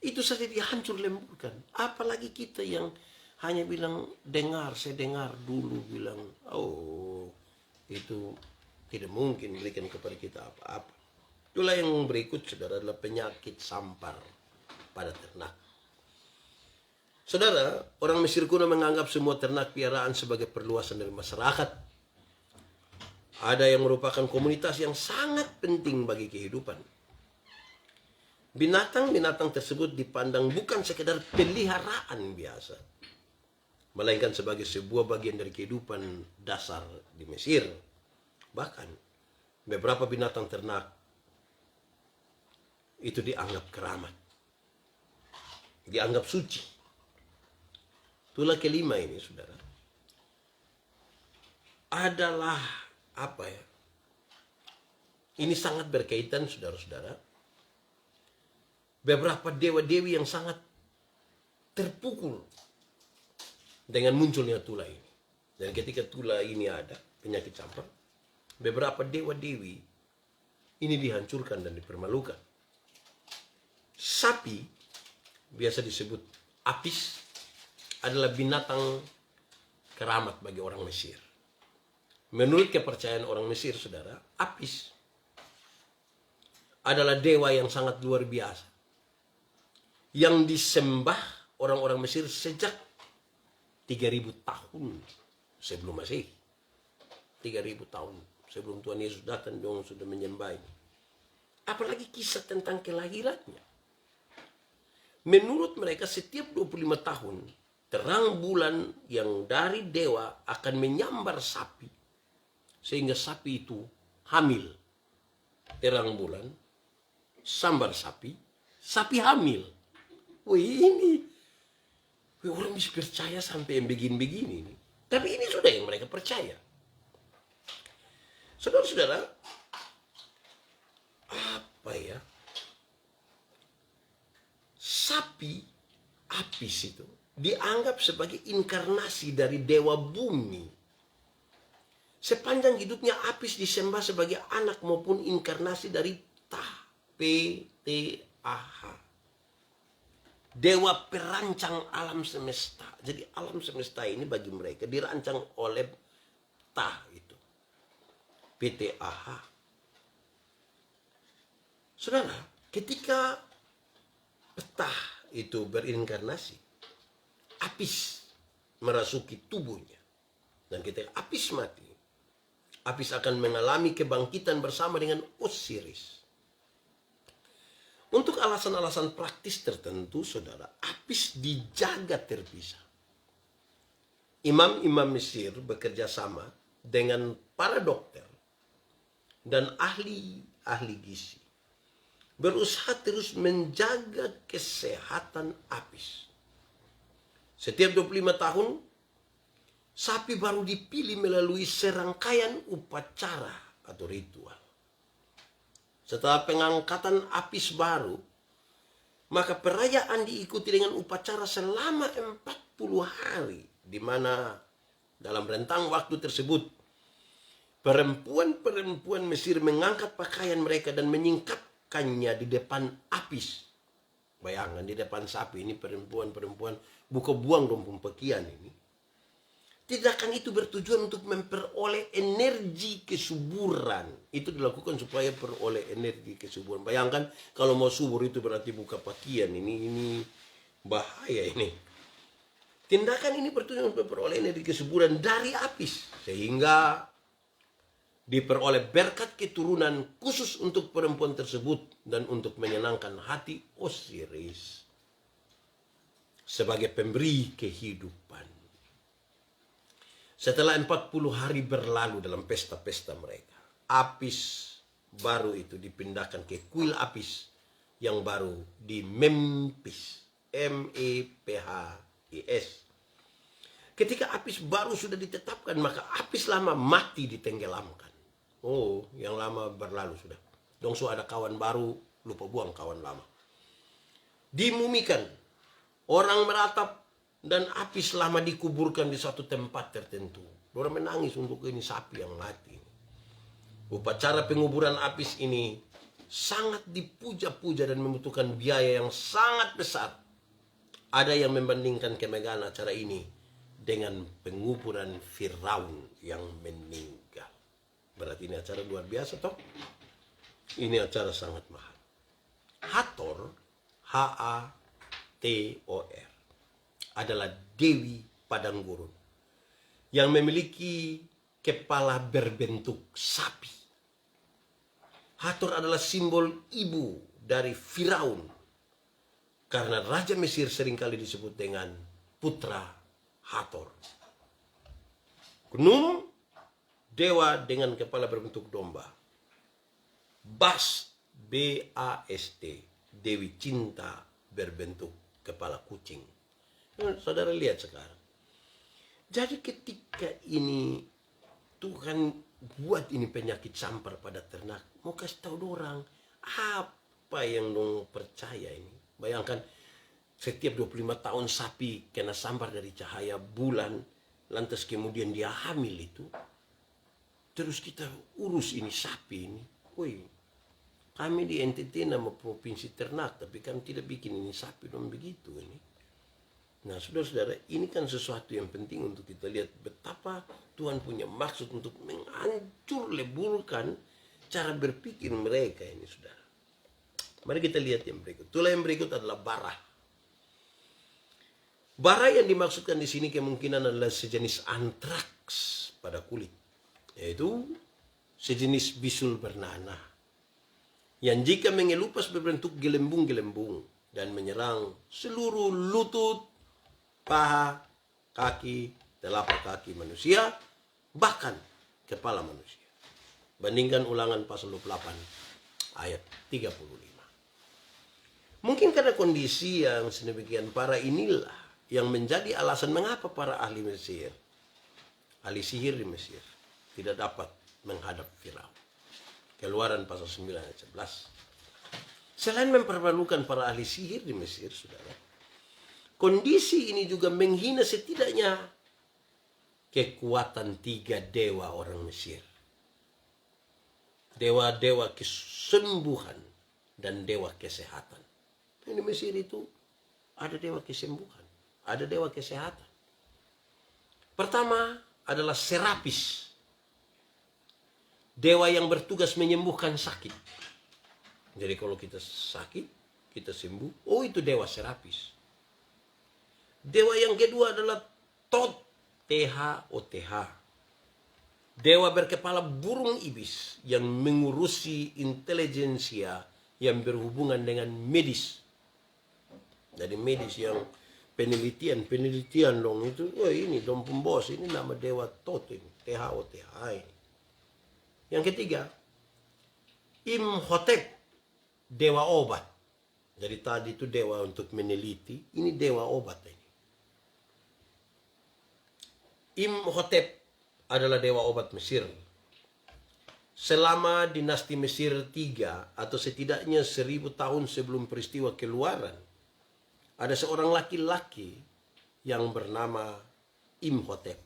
Itu saja dihancur lemburkan. Apalagi kita yang hanya bilang dengar, saya dengar dulu bilang, oh itu tidak mungkin berikan kepada kita apa-apa. Itulah yang berikut, saudara, adalah penyakit sampar pada ternak. Saudara, orang Mesir kuno menganggap semua ternak piaraan sebagai perluasan dari masyarakat. Ada yang merupakan komunitas yang sangat penting bagi kehidupan. Binatang-binatang tersebut dipandang bukan sekedar peliharaan biasa, melainkan sebagai sebuah bagian dari kehidupan dasar di Mesir. Bahkan beberapa binatang ternak itu dianggap keramat, dianggap suci. Itulah kelima ini, saudara, adalah apa ya? Ini sangat berkaitan, saudara-saudara. Beberapa dewa-dewi yang sangat terpukul dengan munculnya Tula ini. Dan ketika Tula ini ada, penyakit campak, beberapa dewa-dewi ini dihancurkan dan dipermalukan. Sapi, biasa disebut Apis, adalah binatang keramat bagi orang Mesir. Menurut kepercayaan orang Mesir, saudara, Apis adalah dewa yang sangat luar biasa, yang disembah orang-orang Mesir sejak 3000 tahun sebelum Masehi. 3000 tahun sebelum Tuhan Yesus datang, dong sudah menyembah ini. Apalagi kisah tentang kelahirannya. Menurut mereka setiap 25 tahun, terang bulan yang dari dewa akan menyambar sapi, sehingga sapi itu hamil. Terang bulan, sambar sapi, sapi hamil. Wih, ini orang bisa percaya sampai yang begini-begini. Tapi ini sudah yang mereka percaya. Saudara-saudara, apa ya? Sapi Apis itu dianggap sebagai inkarnasi dari dewa bumi. Sepanjang hidupnya Apis disembah sebagai anak maupun inkarnasi dari PTAH. Dewa perancang alam semesta. Jadi alam semesta ini bagi mereka dirancang oleh Tah itu. PTAH. Saudara, ketika Ptah itu berinkarnasi, Apis merasuki tubuhnya. Dan ketika Apis mati, Apis akan mengalami kebangkitan bersama dengan Osiris. Untuk alasan-alasan praktis tertentu, saudara, Apis dijaga terpisah. Imam-imam Mesir bekerja sama dengan para dokter dan ahli gizi, berusaha terus menjaga kesehatan Apis. Setiap 25 tahun, sapi baru dipilih melalui serangkaian upacara atau ritual. Setelah pengangkatan Apis baru, maka perayaan diikuti dengan upacara selama 40 hari, di mana dalam rentang waktu tersebut, perempuan-perempuan Mesir mengangkat pakaian mereka dan menyingkapkannya di depan Apis. Bayangkan, di depan sapi ini perempuan-perempuan buka buang dong pakaian ini. Tindakan itu bertujuan untuk memperoleh energi kesuburan. Itu dilakukan supaya peroleh energi kesuburan. Bayangkan kalau mau subur itu berarti buka pakaian. Ini bahaya ini. Tindakan ini bertujuan untuk memperoleh energi kesuburan dari Apis, sehingga diperoleh berkat keturunan khusus untuk perempuan tersebut dan untuk menyenangkan hati Osiris sebagai pemberi kehidupan. Setelah 40 hari berlalu dalam pesta-pesta mereka, Apis baru itu dipindahkan ke kuil Apis yang baru di Memphis, Mephis. Ketika Apis baru sudah ditetapkan, maka Apis lama mati ditenggelamkan. Oh, yang lama berlalu sudah. Dong so ada kawan baru, lupa buang kawan lama. Dimumikan, orang meratap, dan Apis lama dikuburkan di suatu tempat tertentu. Orang menangis untuk ini sapi yang mati. Upacara penguburan Apis ini sangat dipuja-puja dan membutuhkan biaya yang sangat besar. Ada yang membandingkan kemegahan acara ini dengan penguburan Firaun yang meninggal. Berarti ini acara luar biasa toh? Ini acara sangat mahal. Hathor, Hathor, adalah Dewi Padang Gurun yang memiliki kepala berbentuk sapi. Hathor adalah simbol ibu dari Firaun, karena Raja Mesir seringkali disebut dengan putra Hathor. Khnum, dewa dengan kepala berbentuk domba. Bast, Bast, Dewi Cinta berbentuk kepala kucing. Saudara lihat sekarang. Jadi ketika ini Tuhan buat ini penyakit sampar pada ternak, mau kasih tahu orang apa yang dong percaya ini. Bayangkan setiap 25 tahun sapi kena sampar dari cahaya bulan, lantas kemudian dia hamil itu. Terus kita urus ini sapi ini. Woi, kami di NTT nama provinsi ternak, tapi kami tidak bikin ini sapi dong begitu ini. Nah, saudara-saudara, ini kan sesuatu yang penting untuk kita lihat betapa Tuhan punya maksud untuk menghancur leburkan cara berpikir mereka ini, saudara. Mari kita lihat yang berikut. Itulah yang berikut adalah bara. Bara yang dimaksudkan di sini kemungkinan adalah sejenis antraks pada kulit, yaitu sejenis bisul bernanah yang jika mengelupas berbentuk gelembung-gelembung dan menyerang seluruh lutut, paha, kaki, telapak kaki manusia, bahkan kepala manusia. Bandingkan Ulangan pasal 28 ayat 35. Mungkin karena kondisi yang sedemikian parah inilah yang menjadi alasan mengapa para ahli Mesir, ahli sihir di Mesir, tidak dapat menghadap Firaun. Keluaran pasal 9 ayat 11. Selain mempermalukan para ahli sihir di Mesir, saudara, kondisi ini juga menghina setidaknya kekuatan 3 dewa orang Mesir. Dewa-dewa kesembuhan dan dewa kesehatan. Di Mesir itu ada dewa kesembuhan, ada dewa kesehatan. Pertama adalah Serapis, dewa yang bertugas menyembuhkan sakit. Jadi kalau kita sakit, kita sembuh, oh itu dewa Serapis. Dewa yang kedua adalah Tot, T-H-O-T-H. Dewa berkepala burung ibis yang mengurusi intelijensia yang berhubungan dengan medis. Jadi medis yang penelitian dong itu, oh ini dong pembos, ini nama dewa Tot ini, T-H-O-T-H ini. Yang ketiga, Imhotep, dewa obat. Jadi tadi itu dewa untuk meneliti, ini dewa obat ini. Imhotep adalah dewa obat Mesir. Selama dinasti Mesir 3 atau setidaknya 1000 tahun sebelum peristiwa Keluaran, ada seorang laki-laki yang bernama Imhotep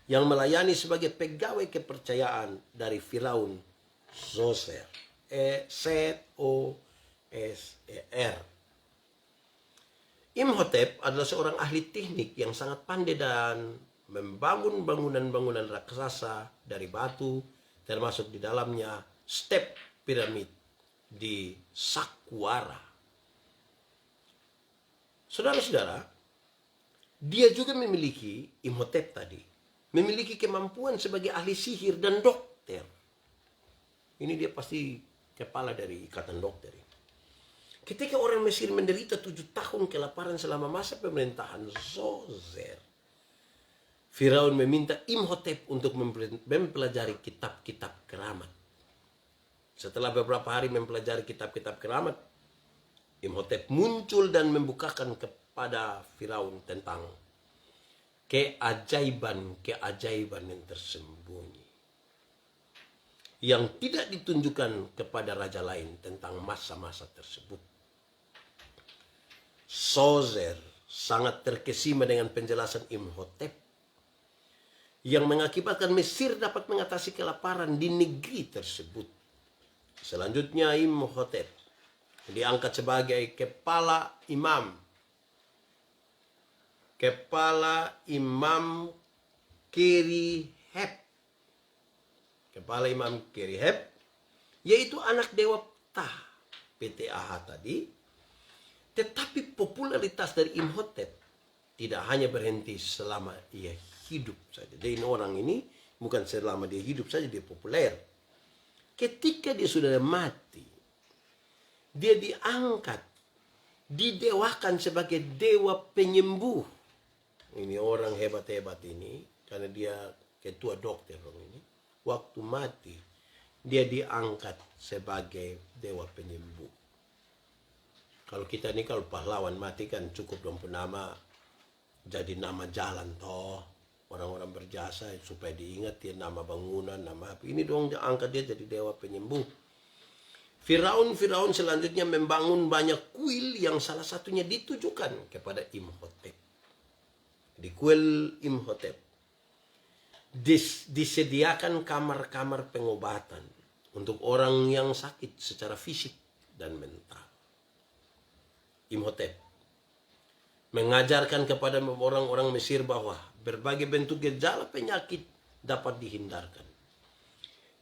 yang melayani sebagai pegawai kepercayaan dari Firaun Zoser, Z-O-S-E-R. Imhotep adalah seorang ahli teknik yang sangat pandai dan membangun bangunan-bangunan raksasa dari batu, termasuk di dalamnya step piramid di Saqqara. Saudara-saudara, dia juga memiliki, Imhotep tadi, memiliki kemampuan sebagai ahli sihir dan dokter. Ini dia pasti kepala dari ikatan dokter. Ketika orang Mesir menderita 7 tahun kelaparan selama masa pemerintahan Zoser, Firaun meminta Imhotep untuk mempelajari kitab-kitab keramat. Setelah beberapa hari mempelajari kitab-kitab keramat, Imhotep muncul dan membukakan kepada Firaun tentang keajaiban-keajaiban yang tersembunyi, yang tidak ditunjukkan kepada raja lain tentang masa-masa tersebut. Zoser sangat terkesima dengan penjelasan Imhotep yang mengakibatkan Mesir dapat mengatasi kelaparan di negeri tersebut. Selanjutnya Imhotep diangkat sebagai kepala imam Kerihep. Kepala imam Kerihep, yaitu anak dewa Ptah, P-T-A-H tadi. Tetapi popularitas dari Imhotep tidak hanya berhenti selama ia hidup saja. Jadi orang ini bukan selama dia hidup saja dia populer. Ketika dia sudah mati, dia diangkat, didewakan sebagai dewa penyembuh. Ini orang hebat-hebat ini, karena dia ketua dokter ini. Waktu mati, dia diangkat sebagai dewa penyembuh. Kalau kita ini kalau pahlawan mati kan cukup dong nama jadi nama jalan toh. Orang-orang berjasa supaya diingat ya, nama bangunan, nama apa. Ini dong angkat dia jadi dewa penyembuh. Firaun selanjutnya membangun banyak kuil yang salah satunya ditujukan kepada Imhotep. Di kuil Imhotep disediakan kamar-kamar pengobatan untuk orang yang sakit secara fisik dan mental. Imhotep mengajarkan kepada orang-orang Mesir bahwa berbagai bentuk gejala penyakit dapat dihindarkan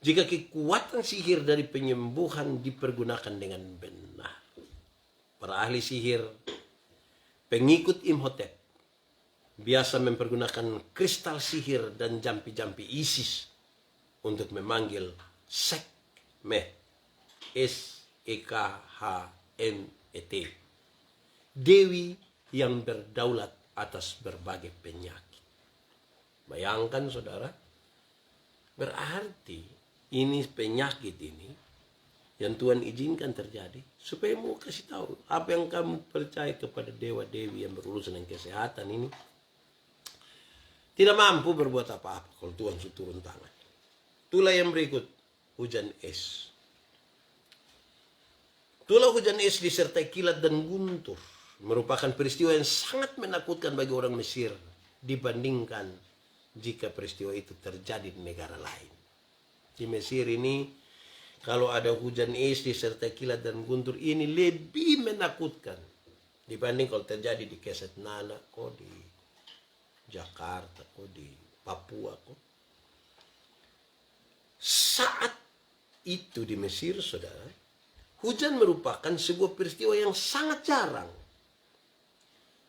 jika kekuatan sihir dari penyembuhan dipergunakan dengan benar. Para ahli sihir, pengikut Imhotep, biasa mempergunakan kristal sihir dan jampi-jampi Isis untuk memanggil Sekhmet, Sekhmet, dewi yang berdaulat atas berbagai penyakit. Bayangkan saudara, berarti ini penyakit ini yang Tuhan izinkan terjadi supaya mau kasih tahu apa yang kamu percaya kepada dewa-dewi yang berurusan dengan kesehatan ini tidak mampu berbuat apa-apa kalau Tuhan sudah turun tangan. Itulah yang berikut, hujan es. Itulah hujan es disertai kilat dan guntur merupakan peristiwa yang sangat menakutkan bagi orang Mesir dibandingkan jika peristiwa itu terjadi di negara lain. Di Mesir ini kalau ada hujan es disertai kilat dan guntur ini lebih menakutkan dibanding kalau terjadi di Kesetnana, kok di Jakarta, kok di Papua, kok. Saat itu di Mesir, saudara, hujan merupakan sebuah peristiwa yang sangat jarang.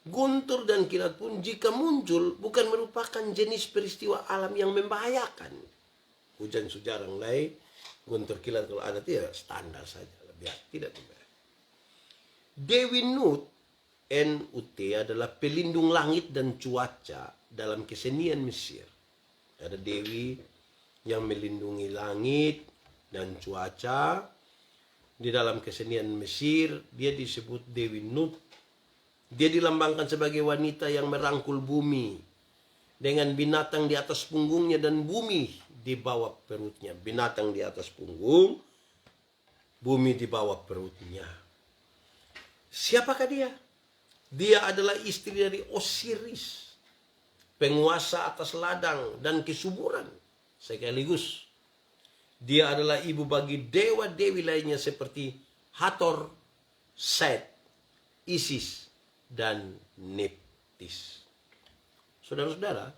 Guntur dan kilat pun jika muncul bukan merupakan jenis peristiwa alam yang membahayakan. Hujan jarang lain, guntur kilat kalau ada tidak standar saja, biasa tidak membahayakan. Dewi Nut, Nut adalah pelindung langit dan cuaca dalam kesenian Mesir. Ada dewi yang melindungi langit dan cuaca. Di dalam kesenian Mesir, dia disebut Dewi Nut. Dia dilambangkan sebagai wanita yang merangkul bumi dengan binatang di atas punggungnya dan bumi di bawah perutnya. Binatang di atas punggung, bumi di bawah perutnya. Siapakah dia? Dia adalah istri dari Osiris, penguasa atas ladang dan kesuburan sekaligus. Dia adalah ibu bagi dewa-dewi lainnya seperti Hathor, Set, Isis, dan Nephthys. Saudara-saudara,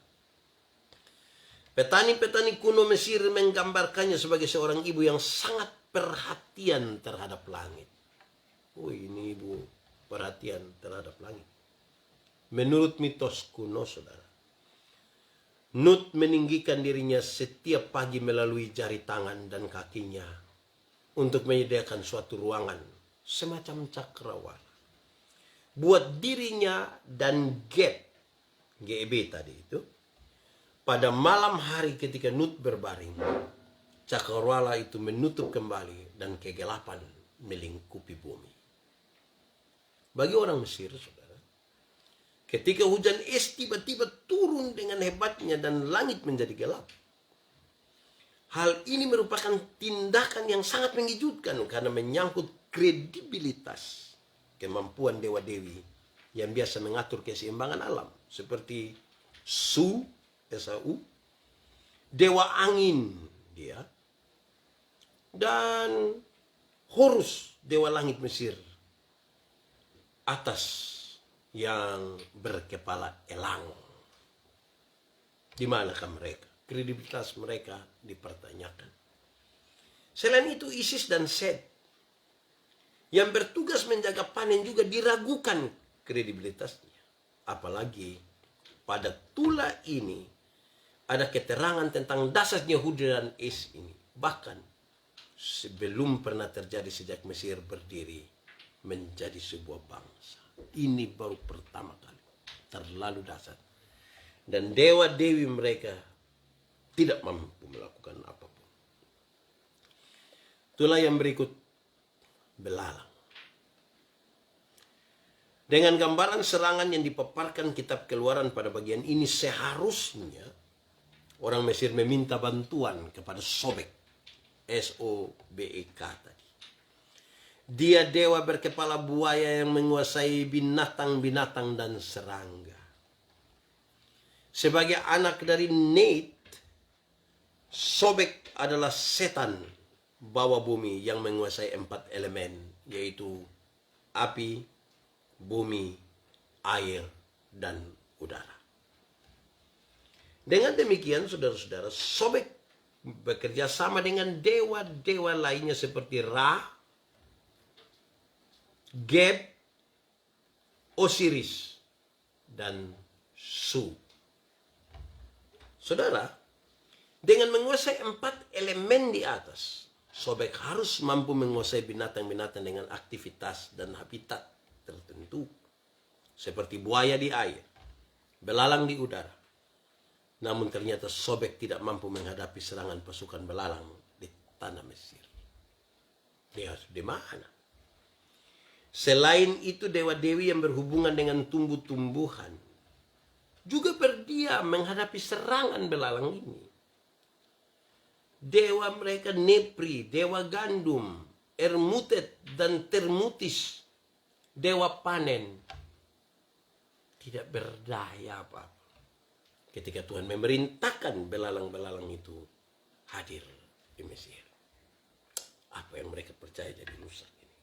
petani-petani kuno Mesir menggambarkannya sebagai seorang ibu yang sangat perhatian terhadap langit. Oh, ini ibu perhatian terhadap langit. Menurut mitos kuno, saudara, Nut meninggikan dirinya setiap pagi melalui jari tangan dan kakinya untuk menyediakan suatu ruangan semacam cakrawala buat dirinya dan GEB tadi itu. Pada malam hari ketika Nut berbaring, cakrawala itu menutup kembali dan kegelapan melingkupi bumi. Bagi orang Mesir, saudara, ketika hujan es tiba-tiba turun dengan hebatnya dan langit menjadi gelap, hal ini merupakan tindakan yang sangat mengejutkan karena menyangkut kredibilitas kemampuan dewa-dewi yang biasa mengatur keseimbangan alam seperti Su, dewa angin dia, dan Horus, dewa langit Mesir atas yang berkepala elang. Di manakah mereka? Kredibilitas mereka dipertanyakan. Selain itu Isis dan Set yang bertugas menjaga panen juga diragukan kredibilitasnya. Apalagi pada tula ini ada keterangan tentang dasarnya hujan es ini. Bahkan sebelum pernah terjadi sejak Mesir berdiri menjadi sebuah bangsa. Ini baru pertama kali. Terlalu dasar. Dan dewa-dewi mereka tidak mampu melakukan apapun. Itulah yang berikut, belalang. Dengan gambaran serangan yang dipaparkan kitab Keluaran pada bagian ini, seharusnya orang Mesir meminta bantuan kepada Sobek, S-O-B-E-K tadi. Dia dewa berkepala buaya yang menguasai binatang-binatang dan serangga. Sebagai anak dari Nate, Sobek adalah setan bawah bumi yang menguasai 4 elemen, yaitu api, bumi, air, dan udara. Dengan demikian, saudara-saudara, Sobek bekerja sama dengan dewa-dewa lainnya seperti Ra, Geb, Osiris, dan Su. Saudara, dengan menguasai 4 elemen di atas, Sobek harus mampu menguasai binatang-binatang dengan aktivitas dan habitat tertentu. Seperti buaya di air, belalang di udara. Namun ternyata Sobek tidak mampu menghadapi serangan pasukan belalang di tanah Mesir. Dia harus di mana? Selain itu, dewa-dewi yang berhubungan dengan tumbuh-tumbuhan juga berdiam menghadapi serangan belalang ini. Dewa mereka Nepri, dewa gandum, Ermutet dan Termutis, dewa panen, tidak berdaya apa-apa ketika Tuhan memerintahkan belalang-belalang itu hadir di Mesir. Apa yang mereka percaya jadi rusak ini.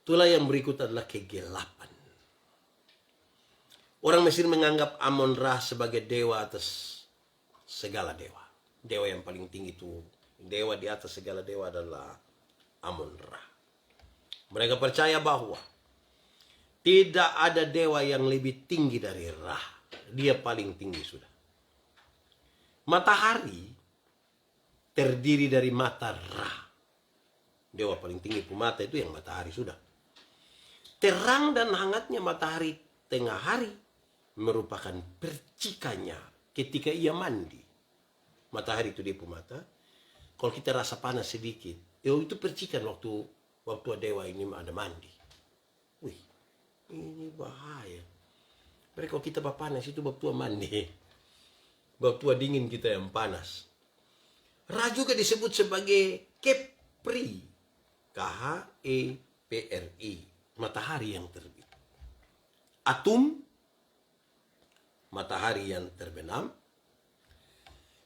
Itulah yang berikut adalah kegelapan. Orang Mesir menganggap Amon-Ra sebagai dewa atas segala dewa. Dewa yang paling tinggi itu, dewa di atas segala dewa adalah Amon-Ra. Mereka percaya bahwa tidak ada dewa yang lebih tinggi dari Ra. Dia paling tinggi sudah. Matahari terdiri dari mata Ra. Dewa paling tinggi pemata itu yang matahari sudah. Terang dan hangatnya matahari tengah hari merupakan percikannya ketika ia mandi. Matahari itu dia pemata. Kalau kita rasa panas sedikit, itu percikan waktu dewa ini ada mandi. Wih, ini bahaya. Mereka kalau kita panas itu waktu mandi. Waktu dingin kita yang panas. Ra juga disebut sebagai Kepri. K-H-E-P-R-I. Matahari yang terbit. Atum, matahari yang terbenam.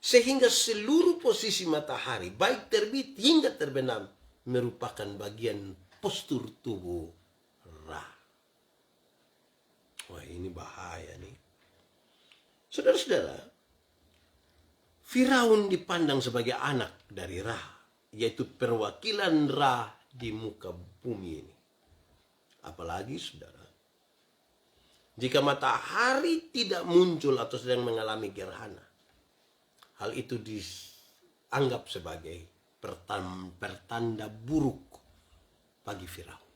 Sehingga seluruh posisi matahari, baik terbit hingga terbenam, merupakan bagian postur tubuh Ra. Wah, ini bahaya nih. Saudara-saudara, Firaun dipandang sebagai anak dari Ra, yaitu perwakilan Ra di muka bumi ini. Apalagi saudara, jika matahari tidak muncul atau sedang mengalami gerhana, hal itu dianggap sebagai pertanda buruk bagi Firaun.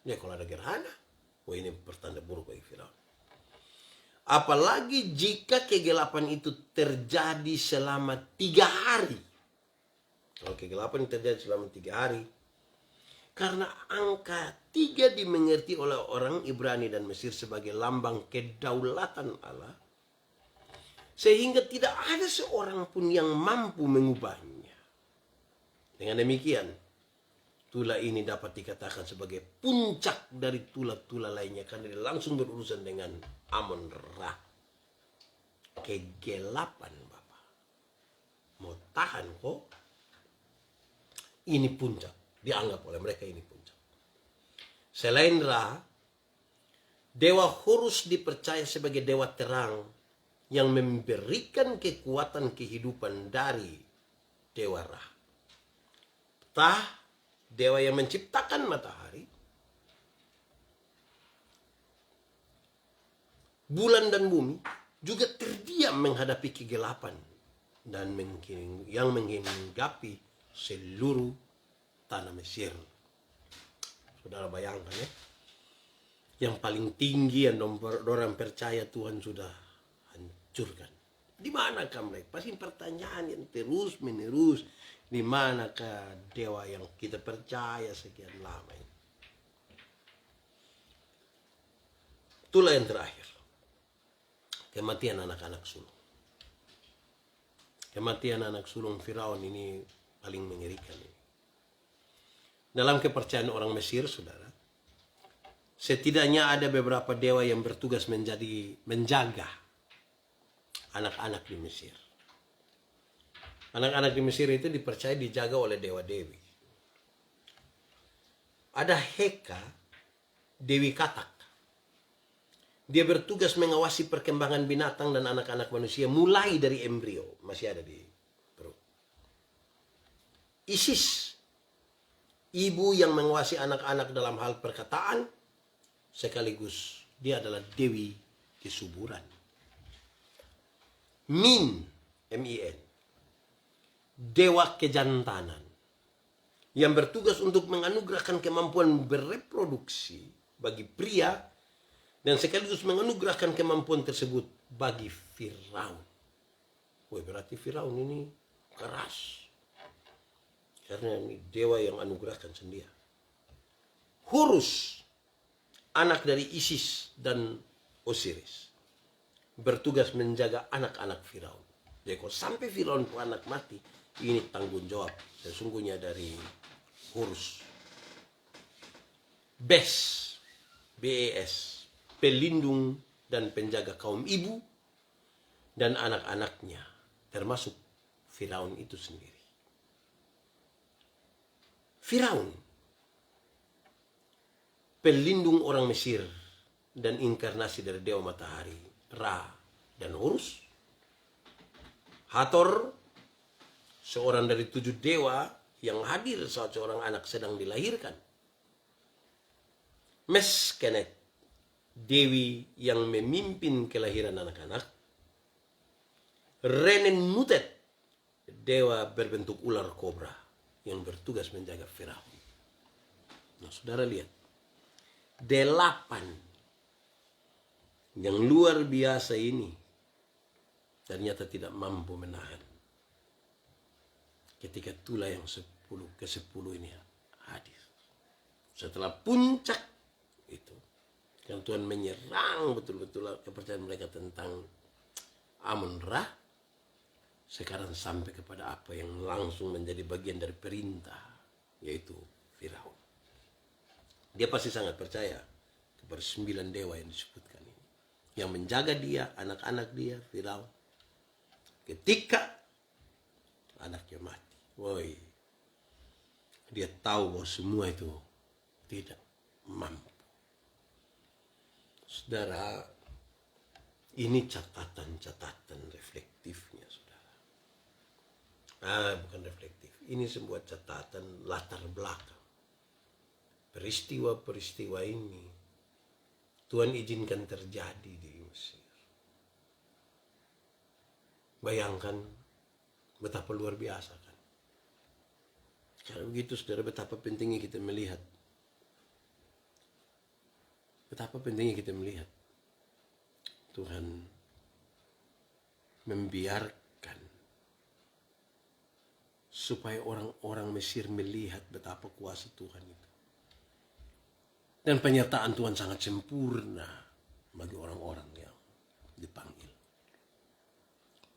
Ya, kalau ada gerhana, ini pertanda buruk bagi Firaun. Apalagi jika kegelapan itu terjadi selama 3 hari. Kalau kegelapan terjadi selama 3 hari, karena angka 3 dimengerti oleh orang Ibrani dan Mesir sebagai lambang kedaulatan Allah, sehingga tidak ada seorang pun yang mampu mengubahnya. Dengan demikian, tula ini dapat dikatakan sebagai puncak dari tula-tula lainnya, karena dia langsung berurusan dengan Amon-Ra. Kegelapan, Bapak. Mau tahan kok? Ini puncak. Dianggap oleh mereka ini puncak. Selain Ra, dewa Horus dipercaya sebagai dewa terang yang memberikan kekuatan kehidupan dari dewa Ra. Ptah, dewa yang menciptakan matahari, bulan dan bumi juga terdiam menghadapi kegelapan dan yang menghinggapi seluruh tanah Mesir. Saudara bayangkan ya, yang paling tinggi yang orang percaya Tuhan sudah hancurkan. Di manakah mereka? Pasti pertanyaan yang terus menerus. Di manakah dewa yang kita percaya sekian lama ini? Itulah yang terakhir. Kematian anak-anak sulung. Kematian anak sulung Firaun ini paling mengerikan. Dalam kepercayaan orang Mesir, saudara, setidaknya ada beberapa dewa yang bertugas menjaga anak-anak di Mesir. Anak-anak di Mesir itu dipercaya dijaga oleh dewa-dewi. Ada Heka, Dewi Katak. Dia bertugas mengawasi perkembangan binatang dan anak-anak manusia mulai dari embrio, masih ada di perut. Isis, ibu yang mengawasi anak-anak dalam hal perkataan, sekaligus dia adalah dewi kesuburan. Min, M-I-N, dewa kejantanan, yang bertugas untuk menganugerahkan kemampuan bereproduksi bagi pria dan sekaligus menganugerahkan kemampuan tersebut bagi Firaun. Wah, berarti Firaun ini keras. Karena ini dewa yang anugerahkan sendiri. Horus, anak dari Isis dan Osiris, bertugas menjaga anak-anak Firaun. Jadi kalau sampai Firaun itu anak mati, ini tanggung jawab sesungguhnya dari Horus. Bes, BES, pelindung dan penjaga kaum ibu dan anak-anaknya, termasuk Firaun itu sendiri. Firaun, pelindung orang Mesir dan inkarnasi dari dewa matahari, Ra dan Horus. Hathor, seorang dari 7 dewa yang hadir saat seorang anak sedang dilahirkan. Meskenet, dewi yang memimpin kelahiran anak-anak. Renenmutet, dewa berbentuk ular kobra yang bertugas menjaga Firaun. Nah, saudara lihat, 8 yang luar biasa ini ternyata tidak mampu menahan ketika tulah yang ke-10 ini hadir. Setelah puncak itu, yang Tuhan menyerang betul-betul kepercayaan mereka tentang Amun-Ra, sekarang sampai kepada apa yang langsung menjadi bagian dari perintah, yaitu Firaun. Dia pasti sangat percaya kepada 9 dewa yang disebutkan ini, yang menjaga dia, anak-anak dia, Firaun. Ketika anaknya mati, woi, dia tahu bahwa semua itu tidak mampu. Saudara, ini catatan-catatan reflektifnya, saudara. Bukan reflektif. Ini sebuah catatan latar belakang. Peristiwa-peristiwa ini Tuhan izinkan terjadi di Mesir. Bayangkan betapa luar biasa kan. Kalau begitu, saudara, betapa pentingnya kita melihat. Betapa pentingnya kita melihat Tuhan membiarkan supaya orang-orang Mesir melihat betapa kuasa Tuhan itu. Dan penyertaan Tuhan sangat sempurna bagi orang-orang yang dipanggil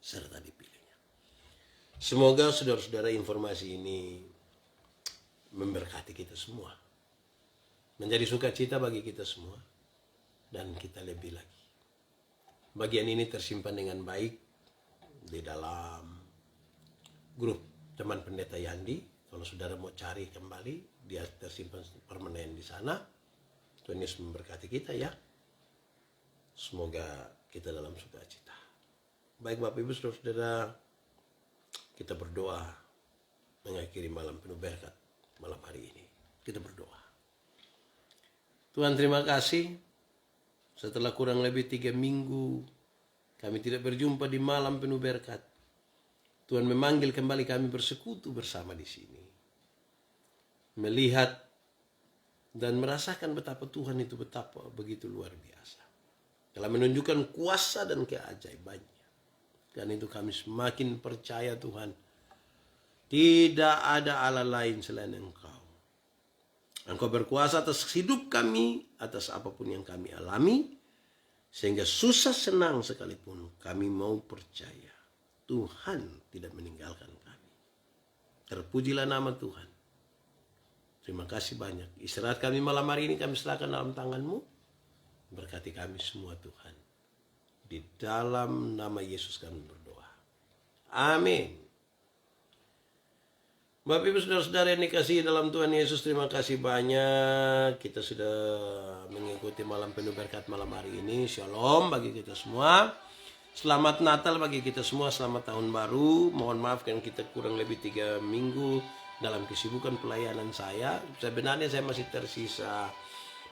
serta dipilihnya. Semoga saudara-saudara informasi ini memberkati kita semua, menjadi sukacita bagi kita semua, dan kita lebih lagi. Bagian ini tersimpan dengan baik di dalam grup teman pendeta Yandi. Kalau saudara mau cari kembali, dia tersimpan permanen di sana. Tuhan Yesus memberkati kita ya. Semoga kita dalam sukacita. Baik Bapak Ibu saudara-saudara, kita berdoa mengakhiri malam penuh berkat malam hari ini. Kita berdoa. Tuhan, terima kasih. Setelah kurang lebih 3 minggu kami tidak berjumpa di malam penuh berkat, Tuhan memanggil kembali kami bersekutu bersama di sini, melihat dan merasakan betapa Tuhan itu begitu luar biasa. Telah menunjukkan kuasa dan keajaibannya. Dan itu kami semakin percaya Tuhan, tidak ada Allah lain selain Engkau. Engkau berkuasa atas hidup kami, atas apapun yang kami alami, Sehingga susah senang sekalipun kami mau percaya Tuhan tidak meninggalkan kami. Terpujilah nama Tuhan. Terima kasih banyak. Istirahat kami malam hari ini kami serahkan dalam tangan-Mu. Berkati kami semua Tuhan. Di dalam nama Yesus kami berdoa. Amin. Bapak Ibu Saudara-saudara yang dikasihi dalam Tuhan Yesus, terima kasih banyak. Kita sudah mengikuti malam penuh berkat malam hari ini. Shalom bagi kita semua. Selamat Natal bagi kita semua. Selamat Tahun Baru. Mohon maaf kan kita kurang lebih 3 minggu dalam kesibukan pelayanan saya. Sebenarnya saya masih tersisa